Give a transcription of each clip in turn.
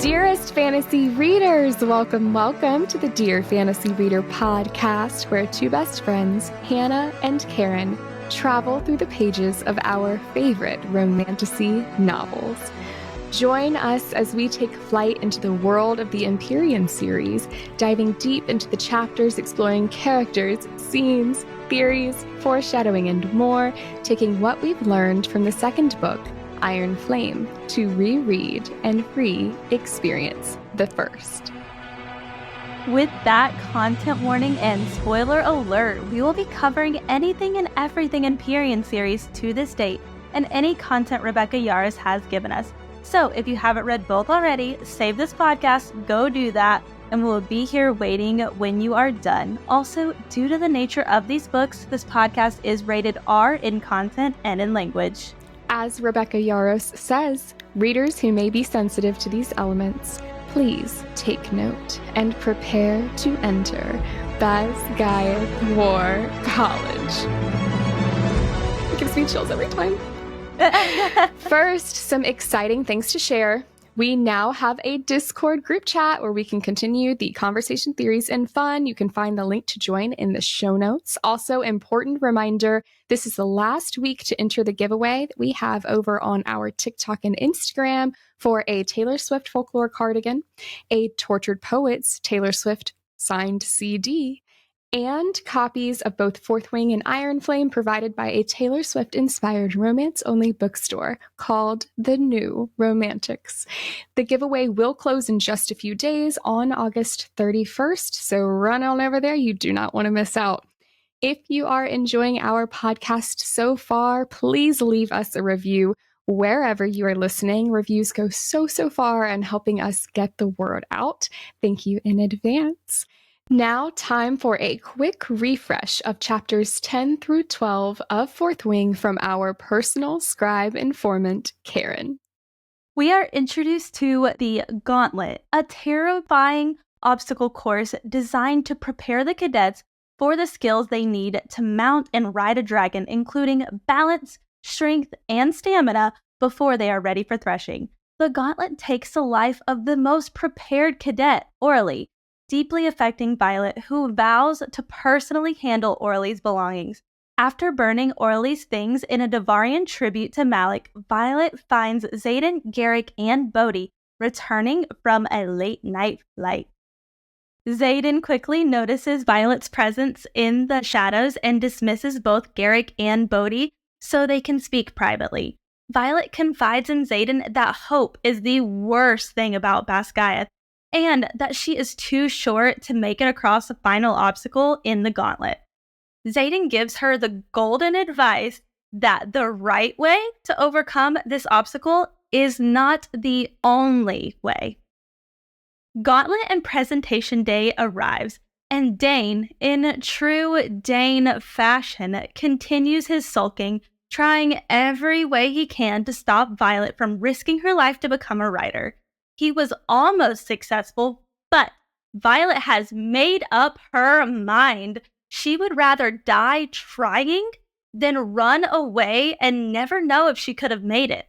Dearest fantasy readers, welcome to the Dear Fantasy Reader podcast, where two best friends, Hannah and Karen, travel through the pages of our favorite romantasy novels. Join us as we take flight into the world of the Empyrean series, diving deep into the chapters, exploring characters, scenes, theories, foreshadowing, and more, taking what we've learned from the second book, Iron Flame, to reread and re-experience the first. With that content warning and spoiler alert, we will be covering anything and everything Empyrean series to this date, and any content Rebecca Yarros has given us. So if you haven't read both already, save this podcast, go do that, and we'll be here waiting when you are done. Also, due to the nature of these books, this podcast is rated R in content and in language. As Rebecca Yarros says, readers who may be sensitive to these elements, please take note and prepare to enter Basgiath War College. It gives me chills every time. First, some exciting things to share. We now have a Discord group chat where we can continue the conversation, theories, and fun. You can find the link to join in the show notes. Also, important reminder, this is the last week to enter the giveaway that we have over on our TikTok and Instagram for a Taylor Swift folklore cardigan, a Tortured Poets Taylor Swift signed CD, and copies of both Fourth Wing and Iron Flame provided by a Taylor Swift-inspired romance-only bookstore called The New Romantics. The giveaway will close in just a few days on August 31st, so run on over there. You do not want to miss out. If you are enjoying our podcast so far, please leave us a review wherever you are listening. Reviews go so far in helping us get the word out. Thank you in advance. Now, time for a quick refresh of chapters 10 through 12 of Fourth Wing from our personal scribe informant, Karen. We are introduced to the Gauntlet, a terrifying obstacle course designed to prepare the cadets for the skills they need to mount and ride a dragon, including balance, strength, and stamina before they are ready for threshing. The Gauntlet takes the life of the most prepared cadet, Orly, deeply affecting Violet, who vows to personally handle Orly's belongings. After burning Orly's things in a Devarian tribute to Malik, Violet finds Xaden, Garrick, and Bodhi returning from a late-night flight. Xaden quickly notices Violet's presence in the shadows and dismisses both Garrick and Bodhi so they can speak privately. Violet confides in Xaden that hope is the worst thing about Basgiath, and that she is too short to make it across the final obstacle in the Gauntlet. Xaden gives her the golden advice that the right way to overcome this obstacle is not the only way. Gauntlet and presentation day arrives, and Dane, in true Dane fashion, continues his sulking, trying every way he can to stop Violet from risking her life to become a writer. He was almost successful, but Violet has made up her mind. She would rather die trying than run away and never know if she could have made it.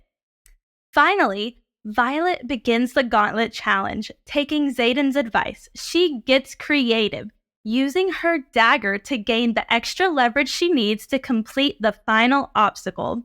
Finally, Violet begins the Gauntlet challenge, taking Xaden's advice. She gets creative, using her dagger to gain the extra leverage she needs to complete the final obstacle.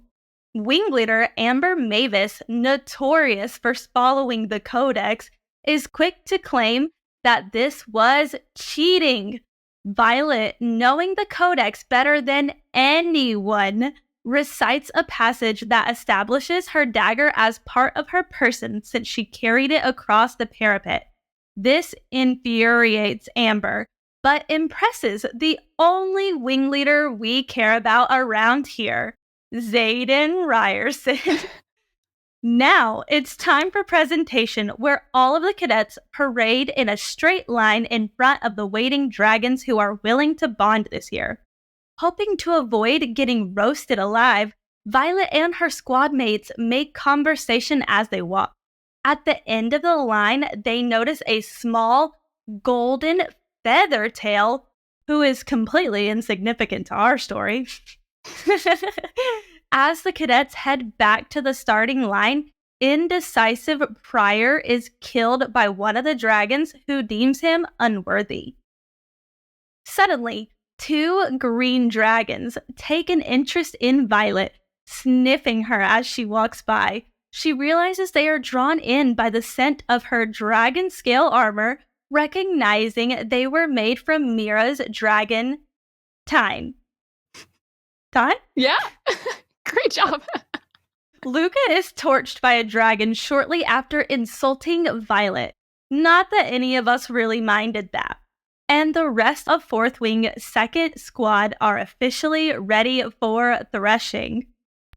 Wing leader Amber Mavis, notorious for following the Codex, is quick to claim that this was cheating. Violet, knowing the Codex better than anyone, recites a passage that establishes her dagger as part of her person since she carried it across the parapet. This infuriates Amber, but impresses the only wing leader we care about around here, Xaden Ryerson. Now it's time for presentation, where all of the cadets parade in a straight line in front of the waiting dragons who are willing to bond this year. Hoping to avoid getting roasted alive, Violet and her squad mates make conversation as they walk. At the end of the line, they notice a small, golden feather tail who is completely insignificant to our story. As the cadets head back to the starting line, indecisive prior is killed by one of the dragons who deems him unworthy. Suddenly, two green dragons take an interest in Violet, sniffing her as she walks by. She realizes they are drawn in by the scent of her dragon scale armor, recognizing they were made from Mira's dragon Time. Time? Yeah. Great job. Luca is torched by a dragon shortly after insulting Violet. Not that any of us really minded that. And the rest of Fourth Wing 2nd Squad are officially ready for threshing.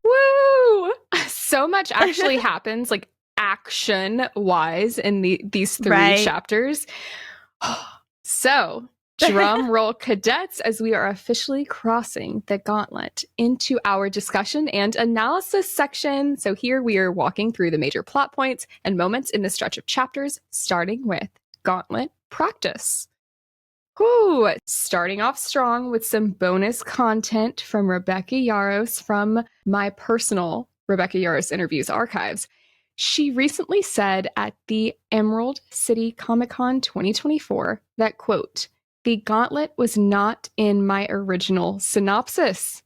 Woo! So much actually happens, like action-wise, in these three chapters. So, drum roll, cadets, as we are officially crossing the gauntlet into our discussion and analysis section. So here we are walking through the major plot points and moments in the stretch of chapters, starting with Gauntlet Practice. Whew, starting off strong with some bonus content from Rebecca Yarros from my personal Rebecca Yarros Interviews archives. She recently said at the Emerald City Comic-Con 2024 that, quote, "The gauntlet was not in my original synopsis.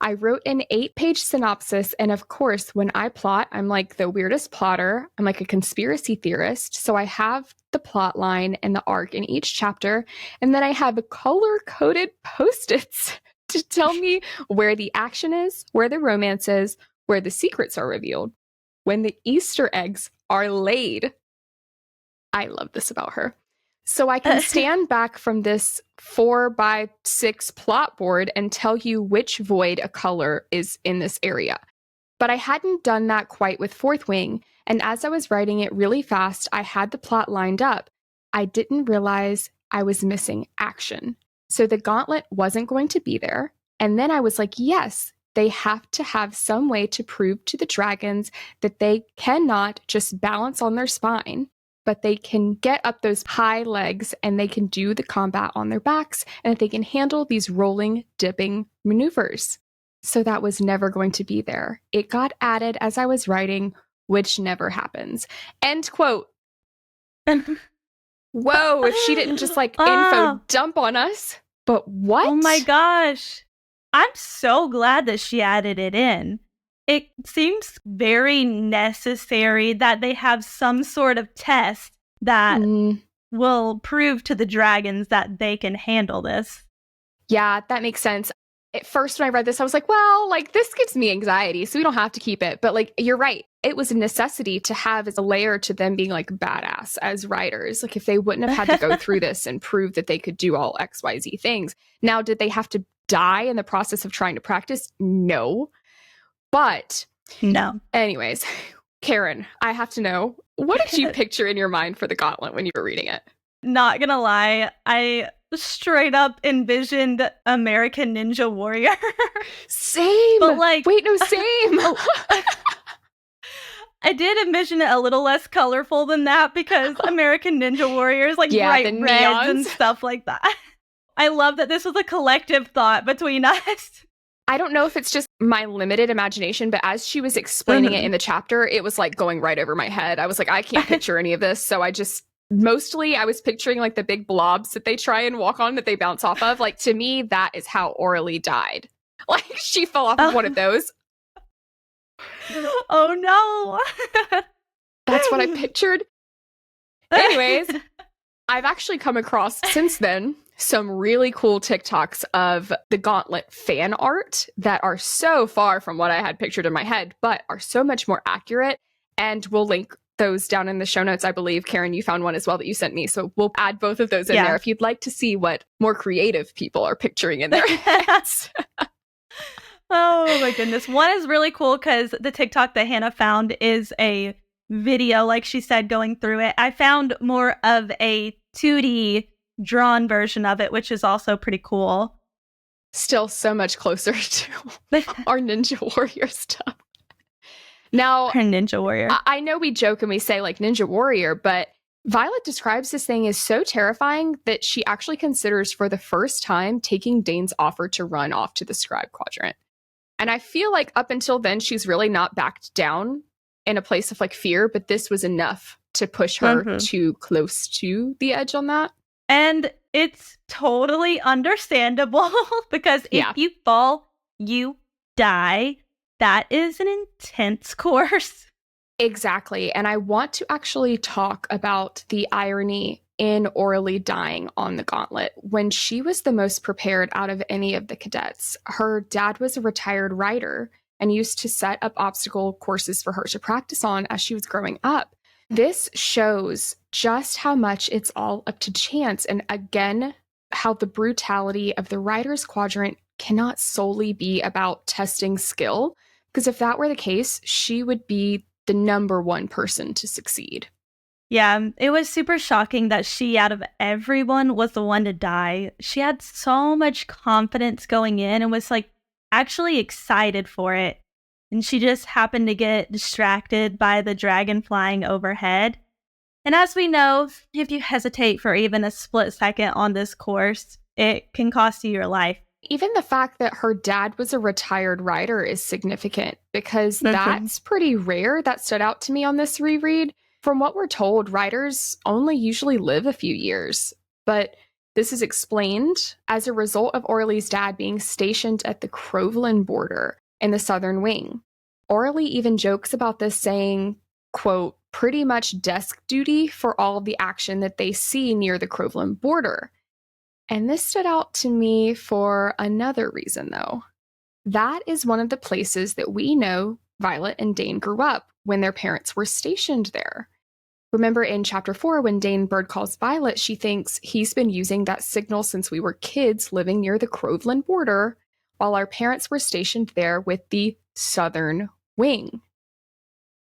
I wrote an 8-page synopsis, and of course, when I plot, I'm like the weirdest plotter. I'm like a conspiracy theorist. So I have the plot line and the arc in each chapter, and then I have color-coded Post-its to tell me where the action is, where the romance is, where the secrets are revealed, when the Easter eggs are laid." I love this about her. So I can stand back from this 4x6 plot board and tell you which void a color is in this area. But I hadn't done that quite with Fourth Wing, and as I was writing it really fast, I had the plot lined up. I didn't realize I was missing action. So the gauntlet wasn't going to be there. And then I was like, yes, they have to have some way to prove to the dragons that they cannot just balance on their spine, but they can get up those high legs and they can do the combat on their backs, and that they can handle these rolling, dipping maneuvers. So that was never going to be there. It got added as I was writing, which never happens. End quote. Whoa, if she didn't just info dump on us. But what? Oh my gosh. I'm so glad that she added it in. It seems very necessary that they have some sort of test that will prove to the dragons that they can handle this. Yeah, that makes sense. At first, when I read this, I was like, well, this gives me anxiety, so we don't have to keep it. But you're right. It was a necessity to have as a layer to them being badass as writers. If they wouldn't have had to go through this and prove that they could do all XYZ things. Now, did they have to die in the process of trying to practice? No. But no. Anyways, Karen, I have to know, what did you picture in your mind for the gauntlet when you were reading it? Not gonna lie, I straight up envisioned American Ninja Warrior. Same. But wait, no, same. I did envision it a little less colorful than that because American Ninja Warrior is bright reds and stuff like that. I love that this was a collective thought between us. I don't know if it's just my limited imagination, but as she was explaining it in the chapter, it was going right over my head. I was like, I can't picture any of this. So I was picturing the big blobs that they try and walk on that they bounce off of. To me, that is how Orly died. She fell off of one of those. Oh no. That's what I pictured. Anyways, I've actually come across since then some really cool TikToks of the Gauntlet fan art that are so far from what I had pictured in my head, but are so much more accurate. And we'll link those down in the show notes. I believe, Karen, you found one as well that you sent me. So we'll add both of those in there if you'd like to see what more creative people are picturing in their heads. Oh my goodness. One is really cool because the TikTok that Hannah found is a video, like she said, going through it. I found more of a 2D drawn version of it, which is also pretty cool. Still so much closer to our Ninja Warrior stuff. Now, our Ninja Warrior. I know we joke and we say Ninja Warrior, but Violet describes this thing as so terrifying that she actually considers for the first time taking Dane's offer to run off to the Scribe Quadrant. And I feel up until then, she's really not backed down in a place of like fear, but this was enough to push her too close to the edge on that. And it's totally understandable because if you fall, you die. That is an intense course. Exactly. And I want to actually talk about the irony in Orally dying on the gauntlet. When she was the most prepared out of any of the cadets, her dad was a retired rider and used to set up obstacle courses for her to practice on as she was growing up. This shows just how much it's all up to chance. And again, how the brutality of the Rider's Quadrant cannot solely be about testing skill. Because if that were the case, she would be the number one person to succeed. Yeah, it was super shocking that she, out of everyone, was the one to die. She had so much confidence going in and was like actually excited for it. And she just happened to get distracted by the dragon flying overhead. And as we know, if you hesitate for even a split second on this course, it can cost you your life. Even the fact that her dad was a retired rider is significant because that's pretty rare. That stood out to me on this reread. From what we're told, riders only usually live a few years, but this is explained as a result of Orly's dad being stationed at the Crovelin border in the southern wing. Orly even jokes about this, saying, quote, pretty much desk duty for all of the action that they see near the Crovelin border. And this stood out to me for another reason, though. That is one of the places that we know Violet and Dane grew up when their parents were stationed there. Remember in Chapter 4, when Dane Bird calls Violet, she thinks he's been using that signal since we were kids living near the Crovelin border, while our parents were stationed there with the Southern Wing.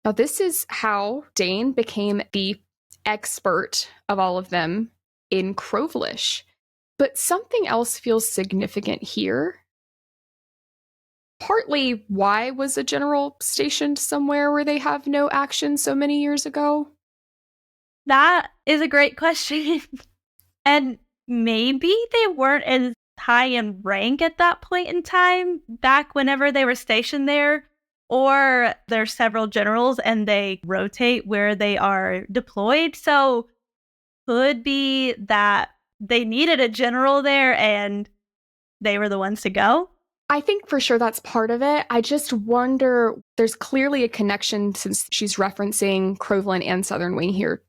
Now, this is how Dane became the expert of all of them in Crovelish. But something else feels significant here. Partly, why was a general stationed somewhere where they have no action so many years ago? That is a great question. And maybe they weren't as high in rank at that point in time, back whenever they were stationed there. Or there's several generals and they rotate where they are deployed. So could be that they needed a general there and they were the ones to go. I think for sure that's part of it. I just wonder, there's clearly a connection since she's referencing Crovelin and Southern Wing here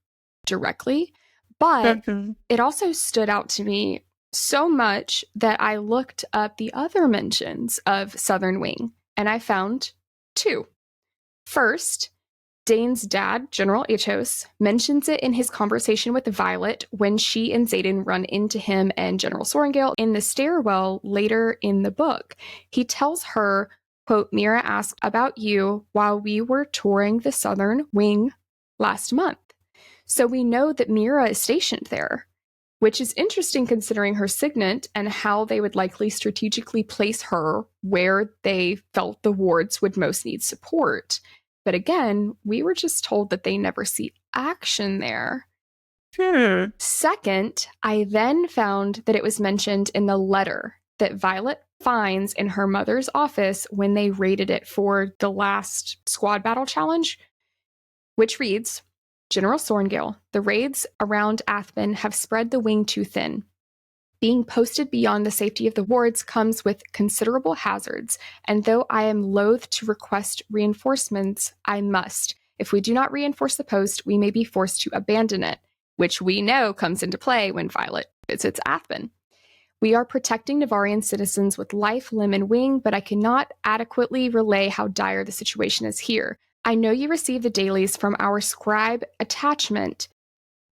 directly. But it also stood out to me so much that I looked up the other mentions of Southern Wing, and I found two. First, Dane's dad, General Athos, mentions it in his conversation with Violet when she and Xaden run into him and General Sorrengail in the stairwell later in the book. He tells her, quote, Mira asked about you while we were touring the Southern Wing last month. So we know that Mira is stationed there, which is interesting considering her signet and how they would likely strategically place her where they felt the wards would most need support. But again, we were just told that they never see action there. Second, I then found that it was mentioned in the letter that Violet finds in her mother's office when they raided it for the last squad battle challenge, which reads, General Sorrengail, the raids around Athben have spread the wing too thin. Being posted beyond the safety of the wards comes with considerable hazards, and though I am loath to request reinforcements, I must. If we do not reinforce the post, we may be forced to abandon it, which we know comes into play when Violet visits Athben. We are protecting Navarian citizens with life, limb, and wing, but I cannot adequately relay how dire the situation is here. I know you receive the dailies from our scribe attachment,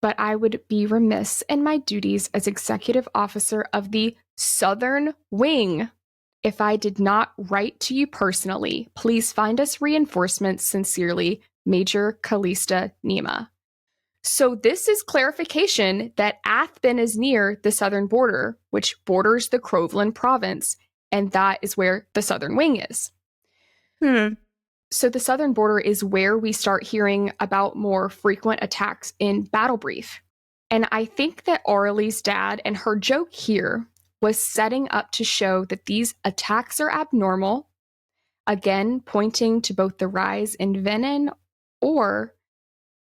but I would be remiss in my duties as executive officer of the Southern Wing if I did not write to you personally. Please find us reinforcements. Sincerely, Major Callista Nima. So this is clarification that Athben is near the southern border, which borders the Crovelin province, and that is where the Southern Wing is. So the southern border is where we start hearing about more frequent attacks in Battle Brief. And I think that Orly's dad and her joke here was setting up to show that these attacks are abnormal, again, pointing to both the rise in venom or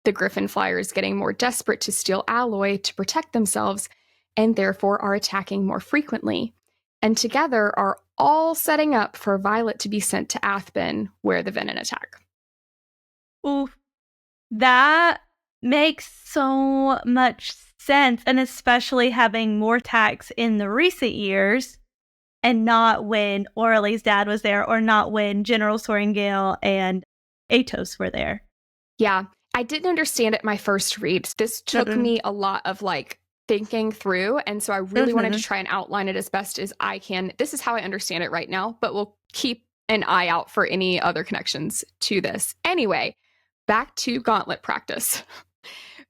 the Griffin Flyers getting more desperate to steal alloy to protect themselves and therefore are attacking more frequently, and together are all setting up for Violet to be sent to Athbin, where the Venom attack. Oof. That makes so much sense, and especially having more attacks in the recent years and not when Orly's dad was there or not when General Sorengale and Atos were there. Yeah, I didn't understand it my first read. This took me a lot of thinking through, and so I really wanted to try and outline it as best as I can. This is how I understand it right now, but we'll keep an eye out for any other connections to this. Anyway, back to gauntlet practice.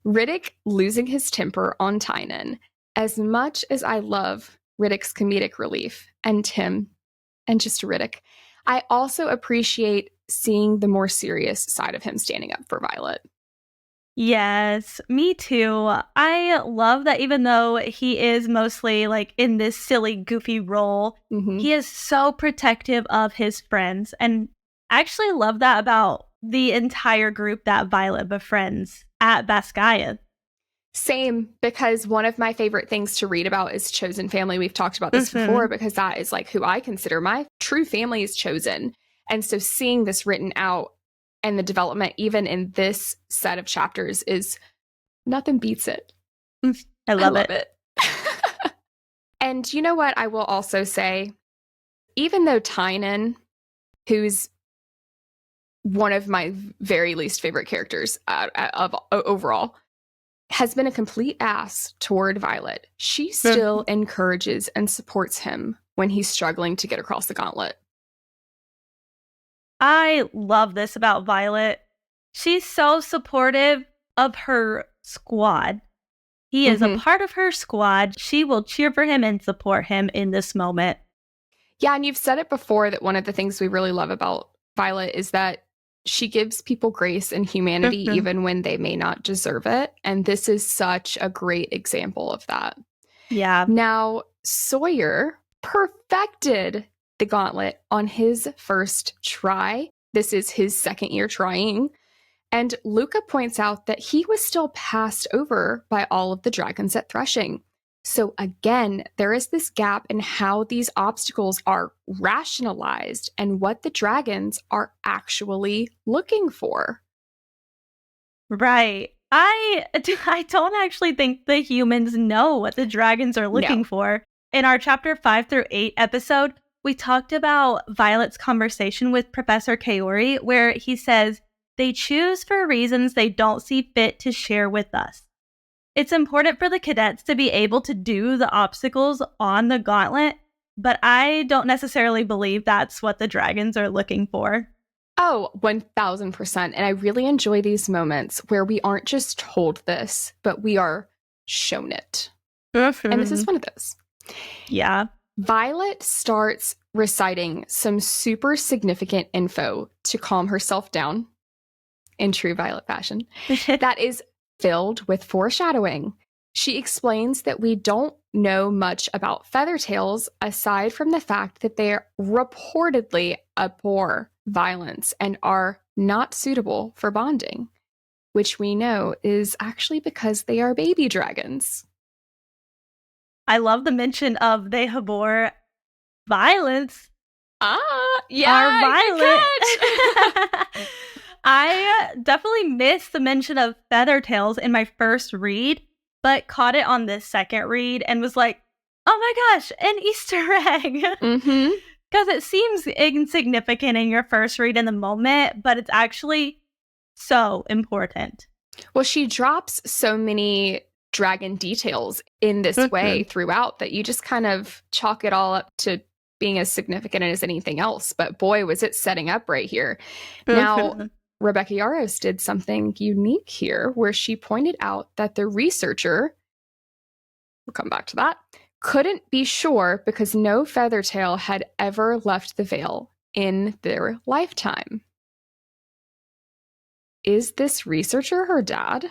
Riddick losing his temper on Tynan. As much as I love Riddick's comedic relief and Tim and just Riddick, I also appreciate seeing the more serious side of him standing up for Violet. Yes, me too. I love that even though he is mostly in this silly, goofy role, he is so protective of his friends. And I actually love that about the entire group that Violet befriends at Basgaia. Same, because one of my favorite things to read about is Chosen Family. We've talked about this before, because that is who I consider my true family is Chosen. And so seeing this written out and the development, even in this set of chapters, is nothing beats it. I love it. And you know what I will also say? Even though Tynan, who's one of my very least favorite characters of overall, has been a complete ass toward Violet, she still encourages and supports him when he's struggling to get across the gauntlet. I love this about Violet. She's so supportive of her squad. He is a part of her squad. She will cheer for him and support him in this moment. Yeah, and you've said it before that one of the things we really love about Violet is that she gives people grace and humanity even when they may not deserve it. And this is such a great example of that. Yeah. Now, Sawyer perfected the gauntlet on his first try. This is his second year trying. And Luca points out that he was still passed over by all of the dragons at Threshing. So again, there is this gap in how these obstacles are rationalized and what the dragons are actually looking for. Right. I don't actually think the humans know what the dragons are looking for. In our chapter 5 through 8 episode, we talked about Violet's conversation with Professor Kaori, where he says, they choose for reasons they don't see fit to share with us. It's important for the cadets to be able to do the obstacles on the gauntlet, but I don't necessarily believe that's what the dragons are looking for. Oh, 1000%. And I really enjoy these moments where we aren't just told this, but we are shown it. And this is one of those. Yeah. Violet starts reciting some super significant info to calm herself down in true Violet fashion. That is filled with foreshadowing. She explains that we don't know much about Feathertails aside from the fact that they reportedly abhor violence and are not suitable for bonding, which we know is actually because they are baby dragons. I love the mention of they abhor violence. Yeah, Violet. I definitely missed the mention of Feathertails in my first read, but caught it on this second read and was like, oh my gosh, an Easter egg. Because it seems insignificant in your first read in the moment, but it's actually so important. Well, she drops so many dragon details in this way throughout that you just kind of chalk it all up to being as significant as anything else. But boy, was it setting up right here. Now, Rebecca Yarros did something unique here where she pointed out that the researcher, we'll come back to that, couldn't be sure because no Feathertail had ever left the Vale in their lifetime. Is this researcher her dad?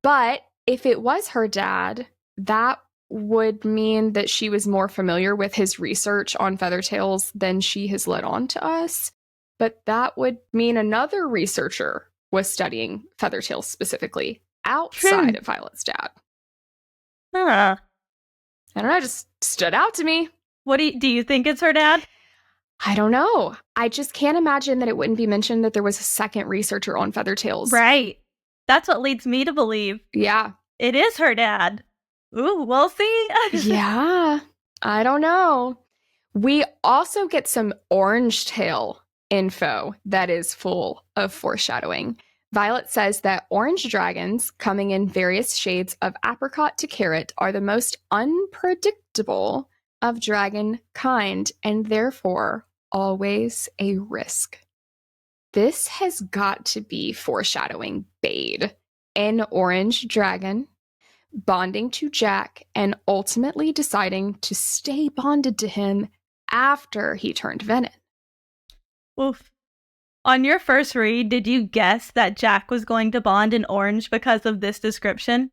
But if it was her dad, that would mean that she was more familiar with his research on Feathertails than she has let on to us. But that would mean another researcher was studying feathertails specifically outside of Violet's dad. Huh. I don't know, it just stood out to me. What do you think it's her dad? I don't know. I just can't imagine that it wouldn't be mentioned that there was a second researcher on feathertails. Right. That's what leads me to believe. Yeah. It is her dad. Ooh, we'll see. Yeah. I don't know. We also get some orange tail info that is full of foreshadowing. Violet says that orange dragons, coming in various shades of apricot to carrot, are the most unpredictable of dragon kind and therefore always a risk. This has got to be foreshadowing Bade, an orange dragon, bonding to Jack and ultimately deciding to stay bonded to him after he turned venom. Oof. On your first read, did you guess that Jack was going to bond in orange because of this description?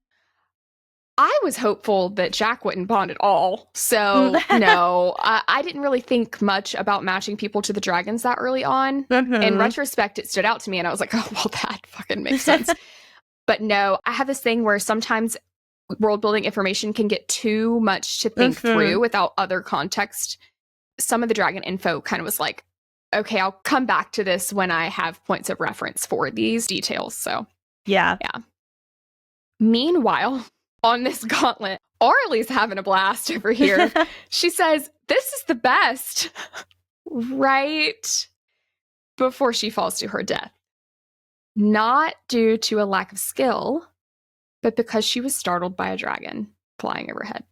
I was hopeful that Jack wouldn't bond at all. So, no, I didn't really think much about matching people to the dragons that early on. In retrospect, it stood out to me and I was like, oh, well, that fucking makes sense. But no, I have this thing where sometimes world building information can get too much to think through without other context. Some of the dragon info kind of was like, okay, I'll come back to this when I have points of reference for these details. So, yeah. Meanwhile, on this gauntlet, Orly's having a blast over here. She says, this is the best, right before she falls to her death. Not due to a lack of skill, but because she was startled by a dragon flying overhead.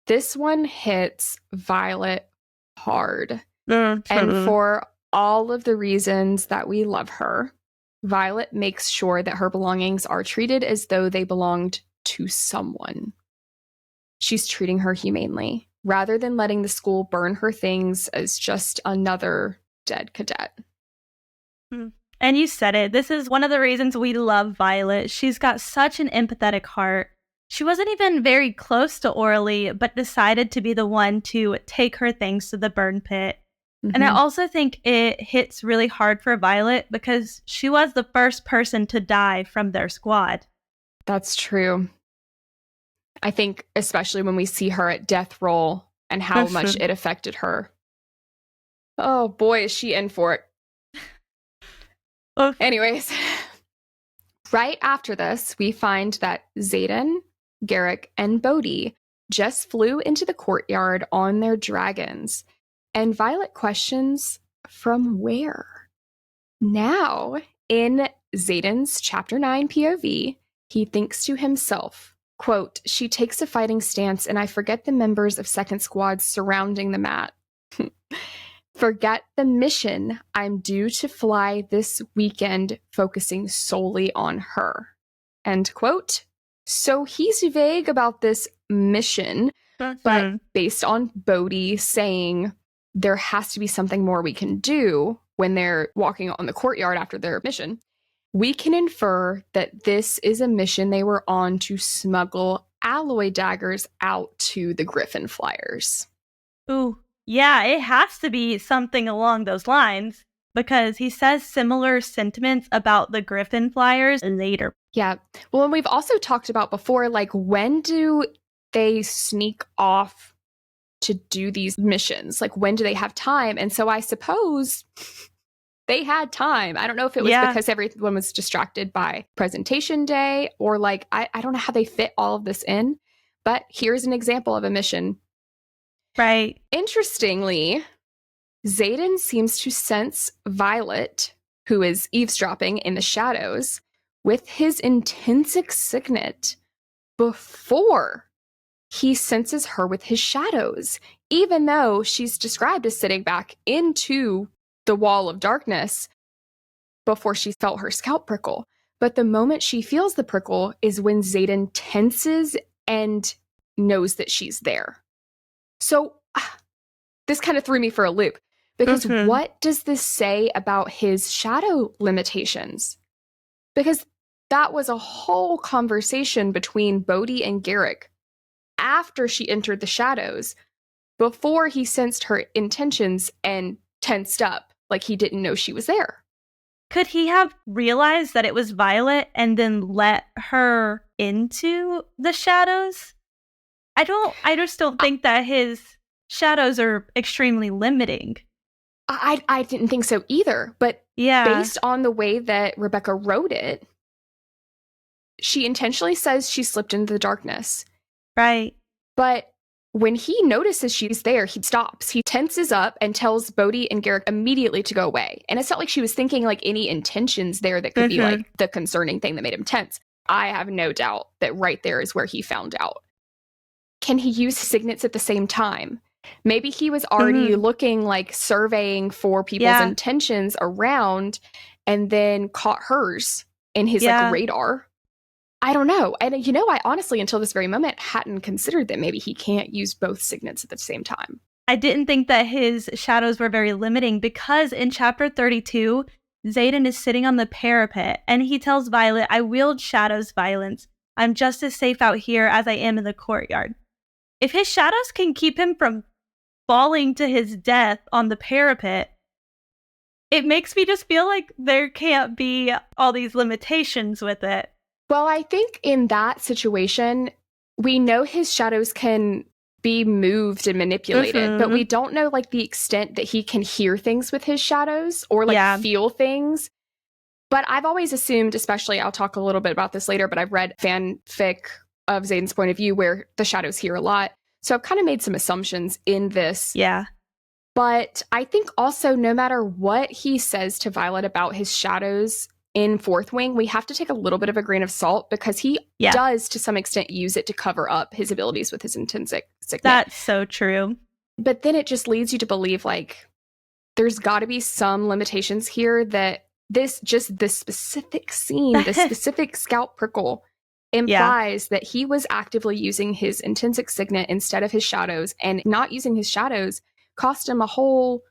This one hits Violet hard. And for all of the reasons that we love her, Violet makes sure that her belongings are treated as though they belonged to someone. She's treating her humanely, rather than letting the school burn her things as just another dead cadet. And you said it. This is one of the reasons we love Violet. She's got such an empathetic heart. She wasn't even very close to Orly, but decided to be the one to take her things to the burn pit. And I also think it hits really hard for Violet because she was the first person to die from their squad. That's true. I think especially when we see her at death roll and how much it affected her. Oh boy, is she in for it. Anyways, right after this, we find that Xaden, Garrick, and Bodhi just flew into the courtyard on their dragons. And Violet questions, from where? Now, in Xaden's Chapter 9 POV, he thinks to himself, quote, she takes a fighting stance and I forget the members of second squad surrounding the mat. Forget the mission I'm due to fly this weekend, focusing solely on her. End quote. So he's vague about this mission, but based on Bodhi saying there has to be something more we can do when they're walking on the courtyard after their mission, we can infer that this is a mission they were on to smuggle alloy daggers out to the Griffin flyers. Ooh, yeah, it has to be something along those lines because he says similar sentiments about the Griffin flyers later. Yeah. Well, and we've also talked about before, like, when do they sneak off to do these missions? Like, when do they have time? And so I suppose they had time. I don't know if it was because everyone was distracted by presentation day or like, I don't know how they fit all of this in, but here's an example of a mission. Right. Interestingly, Xaden seems to sense Violet, who is eavesdropping in the shadows, with his intensic signet before he senses her with his shadows, even though she's described as sitting back into the wall of darkness before she felt her scalp prickle. But the moment she feels the prickle is when Xaden tenses and knows that she's there. So this kind of threw me for a loop because what does this say about his shadow limitations? Because that was a whole conversation between Bodhi and Garrick after she entered the shadows, before he sensed her intentions and tensed up like he didn't know she was there. Could he have realized that it was Violet and then let her into the shadows? I just don't think that his shadows are extremely limiting. I didn't think so either, but based on the way that Rebecca wrote it, she intentionally says she slipped into the darkness. Right. But when he notices she's there, he stops. He tenses up and tells Bodhi and Garrick immediately to go away. And it's not like she was thinking like any intentions there that could be like the concerning thing that made him tense. I have no doubt that right there is where he found out. Can he use signets at the same time? Maybe he was already looking, like surveying for people's intentions around and then caught hers in his like radar. I don't know. And I honestly, until this very moment, hadn't considered that maybe he can't use both signets at the same time. I didn't think that his shadows were very limiting because in chapter 32, Xaden is sitting on the parapet and he tells Violet, "I wield shadows violence. I'm just as safe out here as I am in the courtyard." If his shadows can keep him from falling to his death on the parapet, it makes me just feel like there can't be all these limitations with it. Well, I think in that situation, we know his shadows can be moved and manipulated, but we don't know like the extent that he can hear things with his shadows or like feel things. But I've always assumed, especially, I'll talk a little bit about this later, but I've read fanfic of Xaden's point of view where the shadows hear a lot. So I've kind of made some assumptions in this. Yeah. But I think also no matter what he says to Violet about his shadows in Fourth Wing, we have to take a little bit of a grain of salt because he does to some extent use it to cover up his abilities with his intrinsic signet. That's so true. But then it just leads you to believe like there's got to be some limitations here that this specific scene, the specific scalp prickle implies that he was actively using his intrinsic signet instead of his shadows, and not using his shadows cost him a whole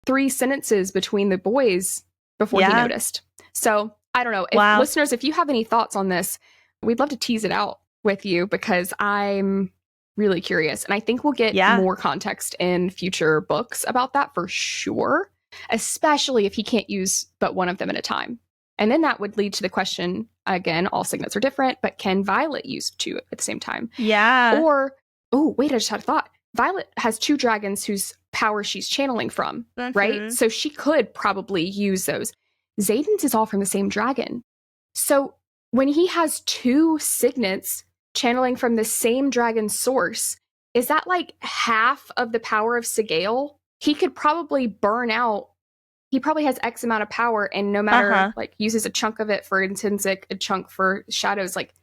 3 sentences between the boys before he noticed. So I don't know. Listeners, if you have any thoughts on this, we'd love to tease it out with you because I'm really curious. And I think we'll get more context in future books about that for sure, especially if he can't use but one of them at a time. And then that would lead to the question, again, all signets are different, but can Violet use 2 at the same time? Yeah. Or, oh, wait, I just had a thought. Violet has 2 dragons whose power she's channeling from, right? So she could probably use those. Xaden's is all from the same dragon. So when he has 2 signets channeling from the same dragon source, is that like half of the power of Sigale? He could probably burn out. He probably has X amount of power and no matter like uses a chunk of it for intrinsic, a chunk for shadows, like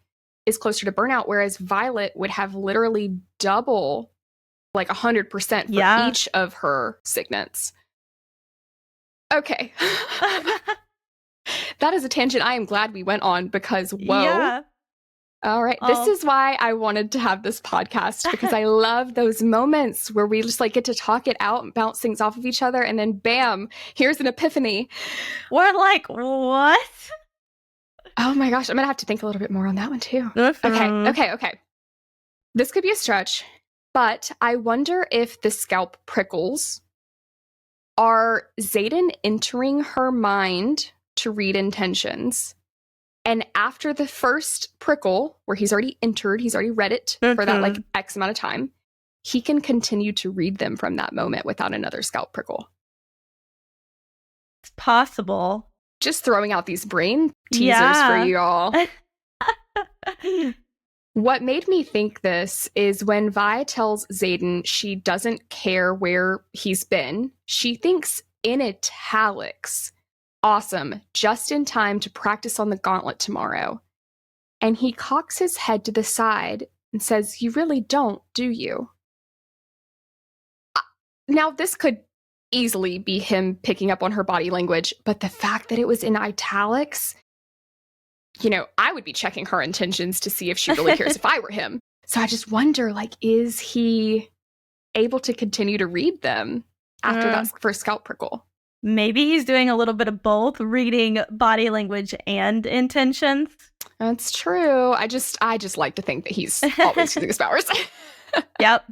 is closer to burnout. Whereas Violet would have literally double, like 100% for each of her signets. Okay. That is a tangent I am glad we went on because, whoa. Yeah. All right. This is why I wanted to have this podcast because I love those moments where we just like get to talk it out and bounce things off of each other. And then bam, here's an epiphany. We're like, what? Oh my gosh. I'm going to have to think a little bit more on that one too. Okay. This could be a stretch, but I wonder if the scalp prickles are Xaden entering her mind to read intentions. And after the first prickle, where he's already entered, he's already read it for that like X amount of time, he can continue to read them from that moment without another scalp prickle. It's possible. Just throwing out these brain teasers for you all. What made me think this is when Vi tells Xaden she doesn't care where he's been, she thinks in italics, awesome, just in time to practice on the gauntlet tomorrow. And he cocks his head to the side and says, "You really don't, do you?" Now, this could easily be him picking up on her body language, but the fact that it was in italics, I would be checking her intentions to see if she really cares if I were him. So I just wonder, like, is he able to continue to read them after that first scalp prickle? Maybe he's doing a little bit of both, reading body language and intentions. That's true. I just like to think that he's always using his powers. Yep.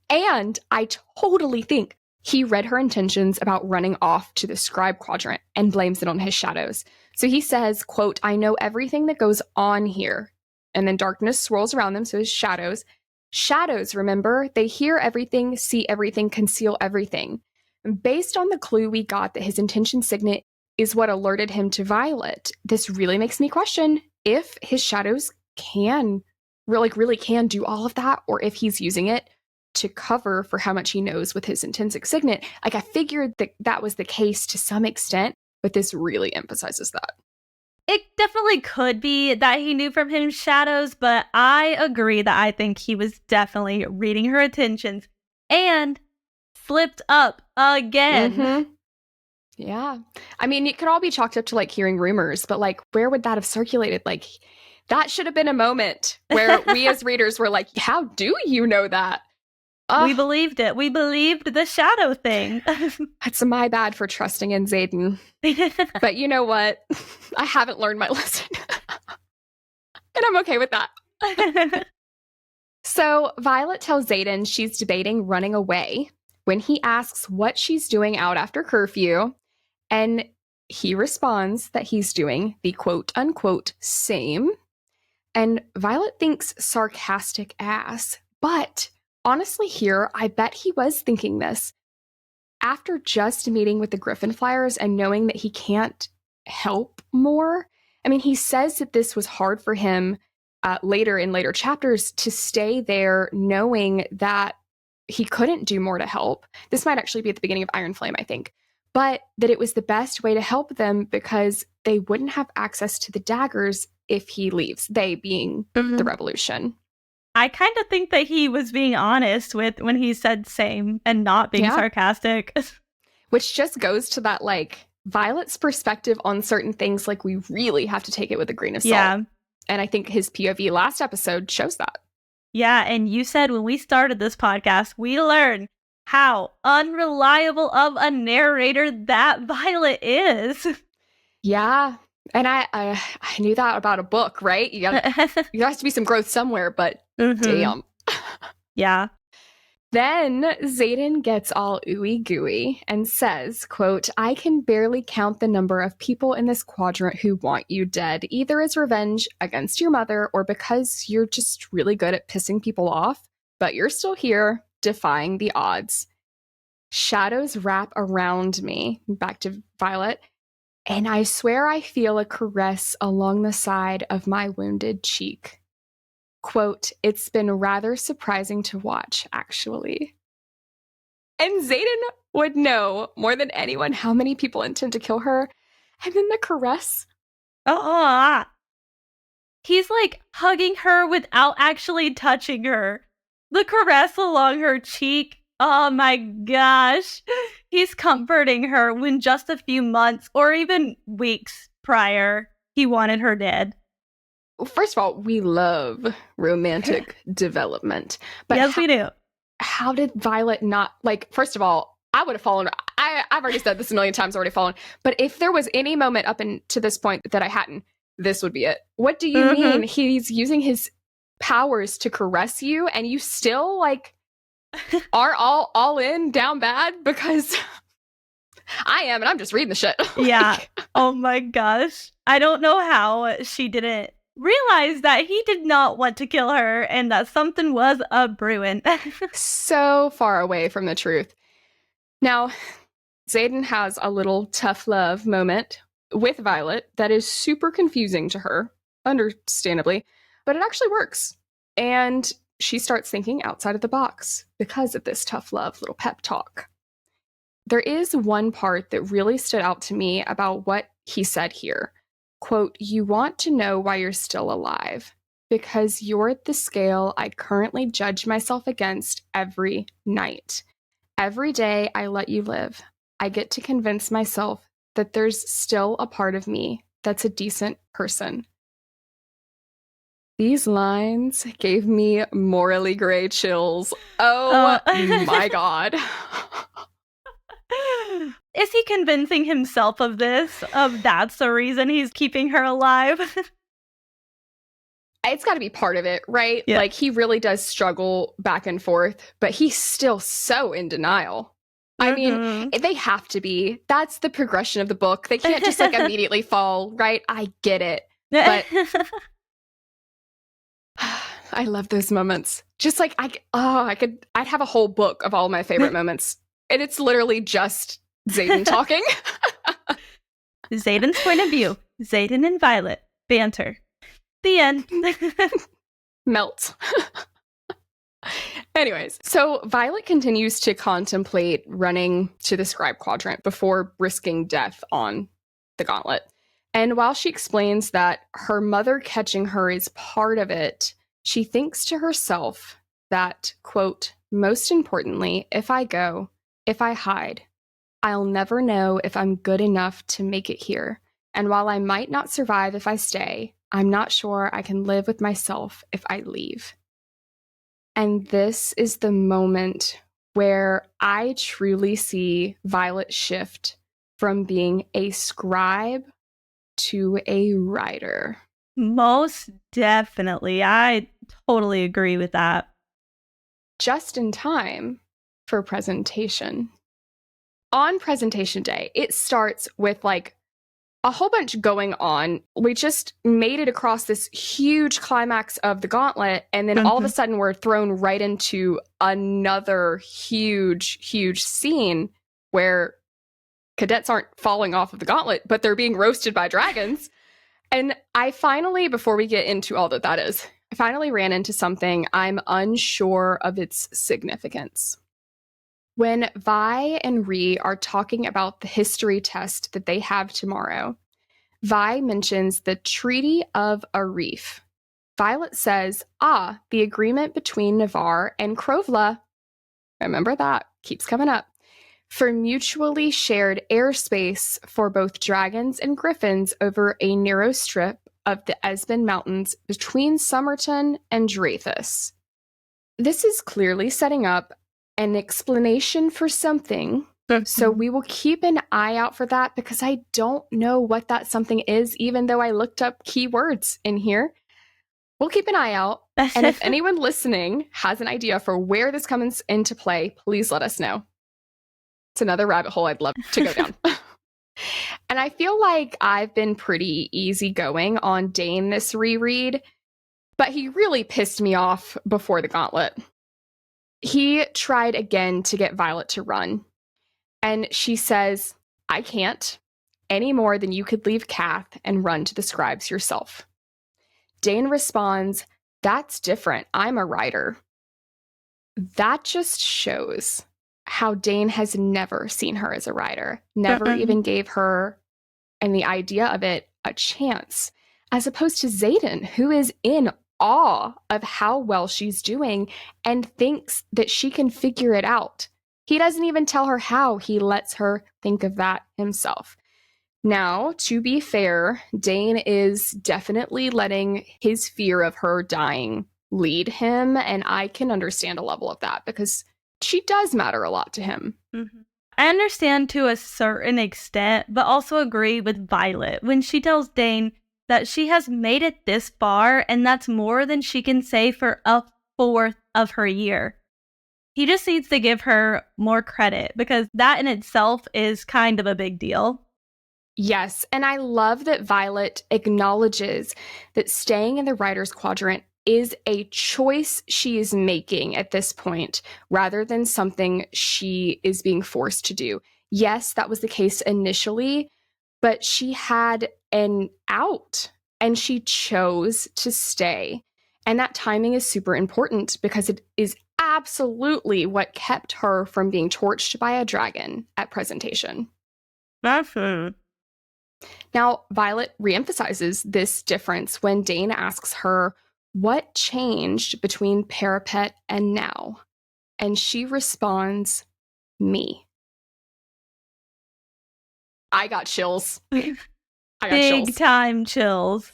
And I totally think He read her intentions about running off to the Scribe Quadrant and blames it on his shadows. So he says, quote, I know everything that goes on here. And then darkness swirls around them, so his shadows. Shadows, remember, they hear everything, see everything, conceal everything. And based on the clue we got that his intention signet is what alerted him to Violet, this really makes me question if his shadows can, really can do all of that, or if he's using it to cover for how much he knows with his intrinsic signet. Like, I figured that that was the case to some extent, but this really emphasizes that. It definitely could be that he knew from his shadows, but I agree that I think he was definitely reading her intentions and slipped up again. Mm-hmm. Yeah. I mean, it could all be chalked up to like hearing rumors, but like, where would that have circulated? Like, that should have been a moment where we as readers were like, how do you know that? We believed it. We believed the shadow thing. It's my bad for trusting in Xaden. But you know what? I haven't learned my lesson. And I'm okay with that. So Violet tells Xaden she's debating running away when he asks what she's doing out after curfew. And he responds that he's doing the quote unquote same. And Violet thinks sarcastic ass. But honestly, here, I bet he was thinking this. After just meeting with the Griffin Flyers and knowing that he can't help more, I mean, he says that this was hard for him later chapters to stay there knowing that he couldn't do more to help. This might actually be at the beginning of Iron Flame, I think. But that it was the best way to help them because they wouldn't have access to the daggers if he leaves, they being the revolution. I kind of think that he was being honest with when he said same and not being sarcastic. Which just goes to that, like, Violet's perspective on certain things, like, we really have to take it with a grain of salt. Yeah. And I think his POV last episode shows that. Yeah, and you said when we started this podcast, we learned how unreliable of a narrator that Violet is. Yeah. And I knew that about a book, right? There has to be some growth somewhere, but damn. Yeah. Then Xaden gets all ooey gooey and says, quote, I can barely count the number of people in this quadrant who want you dead, either as revenge against your mother or because you're just really good at pissing people off, but you're still here, defying the odds. Shadows wrap around me, back to Violet, and I swear I feel a caress along the side of my wounded cheek. Quote, it's been rather surprising to watch, actually. And Xaden would know more than anyone how many people intend to kill her. And then the caress. He's like hugging her without actually touching her. The caress along her cheek. Oh my gosh. He's comforting her when just a few months or even weeks prior, he wanted her dead. First of all, we love romantic development. But yes, we do. How did Violet not, like, first of all, I would have fallen. I've already said this a million times, already fallen. But if there was any moment up to this point that I hadn't, this would be it. What do you mean? He's using his powers to caress you and you still, like, are all in down bad? Because I am, and I'm just reading the shit. Yeah. Oh my gosh. I don't know how she didn't realize that he did not want to kill her and that something was a brewing. So far away from the truth. Now, Xaden has a little tough love moment with Violet that is super confusing to her, understandably, but it actually works. And she starts thinking outside of the box because of this tough love little pep talk. There is one part that really stood out to me about what he said here. Quote, you want to know why you're still alive, because you're at the scale I currently judge myself against every night. Every day I let you live, I get to convince myself that there's still a part of me that's a decent person. These lines gave me morally gray chills. Oh my God. Is he convincing himself of this? That's the reason he's keeping her alive? It's got to be part of it, right? Yeah. Like, he really does struggle back and forth, but he's still so in denial. I mean, they have to be. That's the progression of the book. They can't just like immediately fall, right? I get it. But I love those moments. Just like I'd have a whole book of all my favorite moments. And it's literally just Xaden talking. Xaden's point of view. Xaden and Violet. Banter. The end. Melt. Anyways, so Violet continues to contemplate running to the Scribe Quadrant before risking death on the gauntlet. And while she explains that her mother catching her is part of it, she thinks to herself that, quote, most importantly, if I go, if I hide, I'll never know if I'm good enough to make it here. And while I might not survive if I stay, I'm not sure I can live with myself if I leave. And this is the moment where I truly see Violet shift from being a scribe to a writer. Most definitely. I totally agree with that. Just in time for presentation. On presentation day, it starts with like a whole bunch going on. We just made it across this huge climax of the gauntlet, and then all of a sudden we're thrown right into another huge scene where cadets aren't falling off of the gauntlet, but they're being roasted by dragons. And I finally, before we get into all that is, I finally ran into something I'm unsure of its significance. When Vi and Rhi are talking about the history test that they have tomorrow, Vi mentions the Treaty of Arif. Violet says, the agreement between Navarre and Krovla. Remember that. Keeps coming up. For mutually shared airspace for both dragons and griffins over a narrow strip of the Esben Mountains between Somerton and Drathus. This is clearly setting up an explanation for something, so we will keep an eye out for that because I don't know what that something is, even though I looked up keywords in here. We'll keep an eye out, and if anyone listening has an idea for where this comes into play, please let us know. It's another rabbit hole I'd love to go down. And I feel like I've been pretty easygoing on Dane this reread, but he really pissed me off before the gauntlet. He tried again to get Violet to run, and she says, I can't, any more than you could leave Kath and run to the scribes yourself. Dane responds, that's different, I'm a writer. That just shows how Dane has never seen her as a writer, never even gave her, and the idea of it, a chance, as opposed to Xaden, who is in awe of how well she's doing and thinks that she can figure it out. He doesn't even tell her how, he lets her think of that himself. Now, to be fair, Dane is definitely letting his fear of her dying lead him, and I can understand a level of that because she does matter a lot to him. I understand to a certain extent, but also agree with Violet when she tells Dane that she has made it this far, and that's more than she can say for a fourth of her year. He just needs to give her more credit, because that in itself is kind of a big deal. Yes, and I love that Violet acknowledges that staying in the Writer's Quadrant is a choice she is making at this point, rather than something she is being forced to do. Yes, that was the case initially, but she had an out and she chose to stay. And that timing is super important because it is absolutely what kept her from being torched by a dragon at presentation. Now, Violet reemphasizes this difference when Dane asks her what changed between Parapet and now. And she responds, me. I got chills. Big time chills.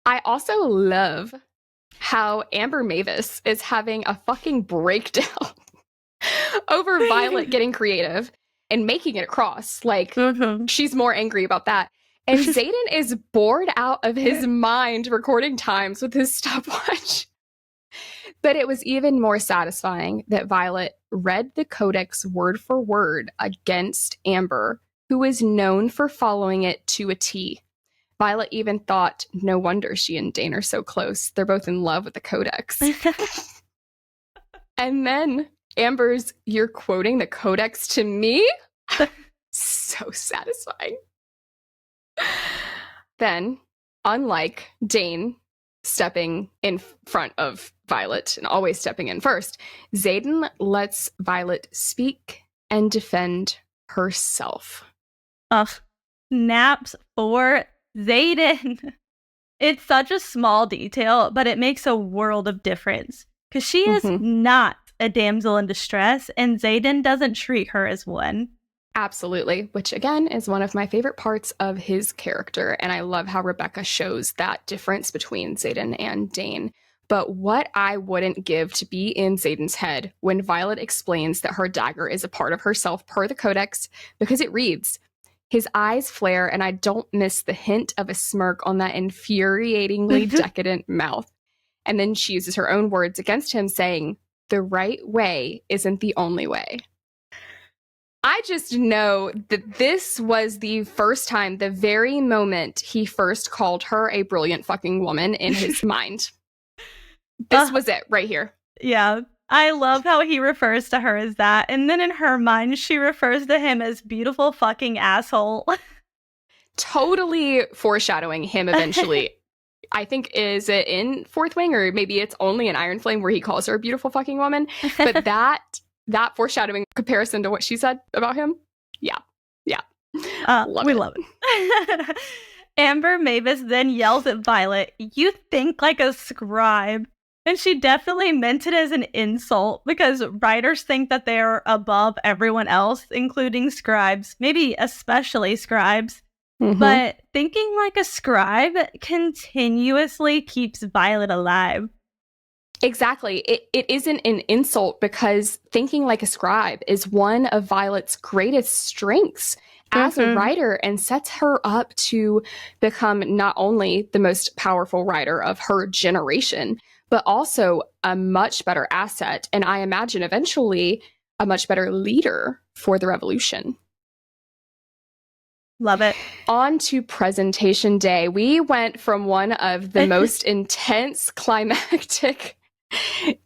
I also love how Amber Mavis is having a fucking breakdown over Violet getting creative and making it across. Like, she's more angry about that. And Xaden is bored out of his mind recording times with his stopwatch. But it was even more satisfying that Violet read the codex word for word against Amber, who is known for following it to a T. Violet even thought, no wonder she and Dane are so close. They're both in love with the codex. And then Amber's, you're quoting the codex to me? So satisfying. Then, unlike Dane stepping in front of Violet and always stepping in first, Xaden lets Violet speak and defend herself. Ugh, naps for Xaden. It's such a small detail, but it makes a world of difference. Because she is not a damsel in distress, and Xaden doesn't treat her as one. Absolutely, which again is one of my favorite parts of his character, and I love how Rebecca shows that difference between Xaden and Dane. But what I wouldn't give to be in Xaden's head when Violet explains that her dagger is a part of herself per the codex, because it reads, his eyes flare and I don't miss the hint of a smirk on that infuriatingly decadent mouth. And then she uses her own words against him, saying, the right way isn't the only way. I just know that this was the first time, the very moment he first called her a brilliant fucking woman in his mind. This was it right here. Yeah. I love how he refers to her as that. And then in her mind, she refers to him as beautiful fucking asshole. Totally foreshadowing him eventually. I think, is it in Fourth Wing, or maybe it's only in Iron Flame where he calls her a beautiful fucking woman? But that foreshadowing comparison to what she said about him, yeah. We love it. Amber Mavis then yells at Violet, you think like a scribe. And she definitely meant it as an insult, because writers think that they're above everyone else, including scribes, maybe especially scribes. But thinking like a scribe continuously keeps Violet alive. Exactly. It isn't an insult, because thinking like a scribe is one of Violet's greatest strengths as a writer, and sets her up to become not only the most powerful writer of her generation, but also a much better asset, and I imagine eventually a much better leader for the revolution. Love it. On to presentation day. We went from one of the most intense climactic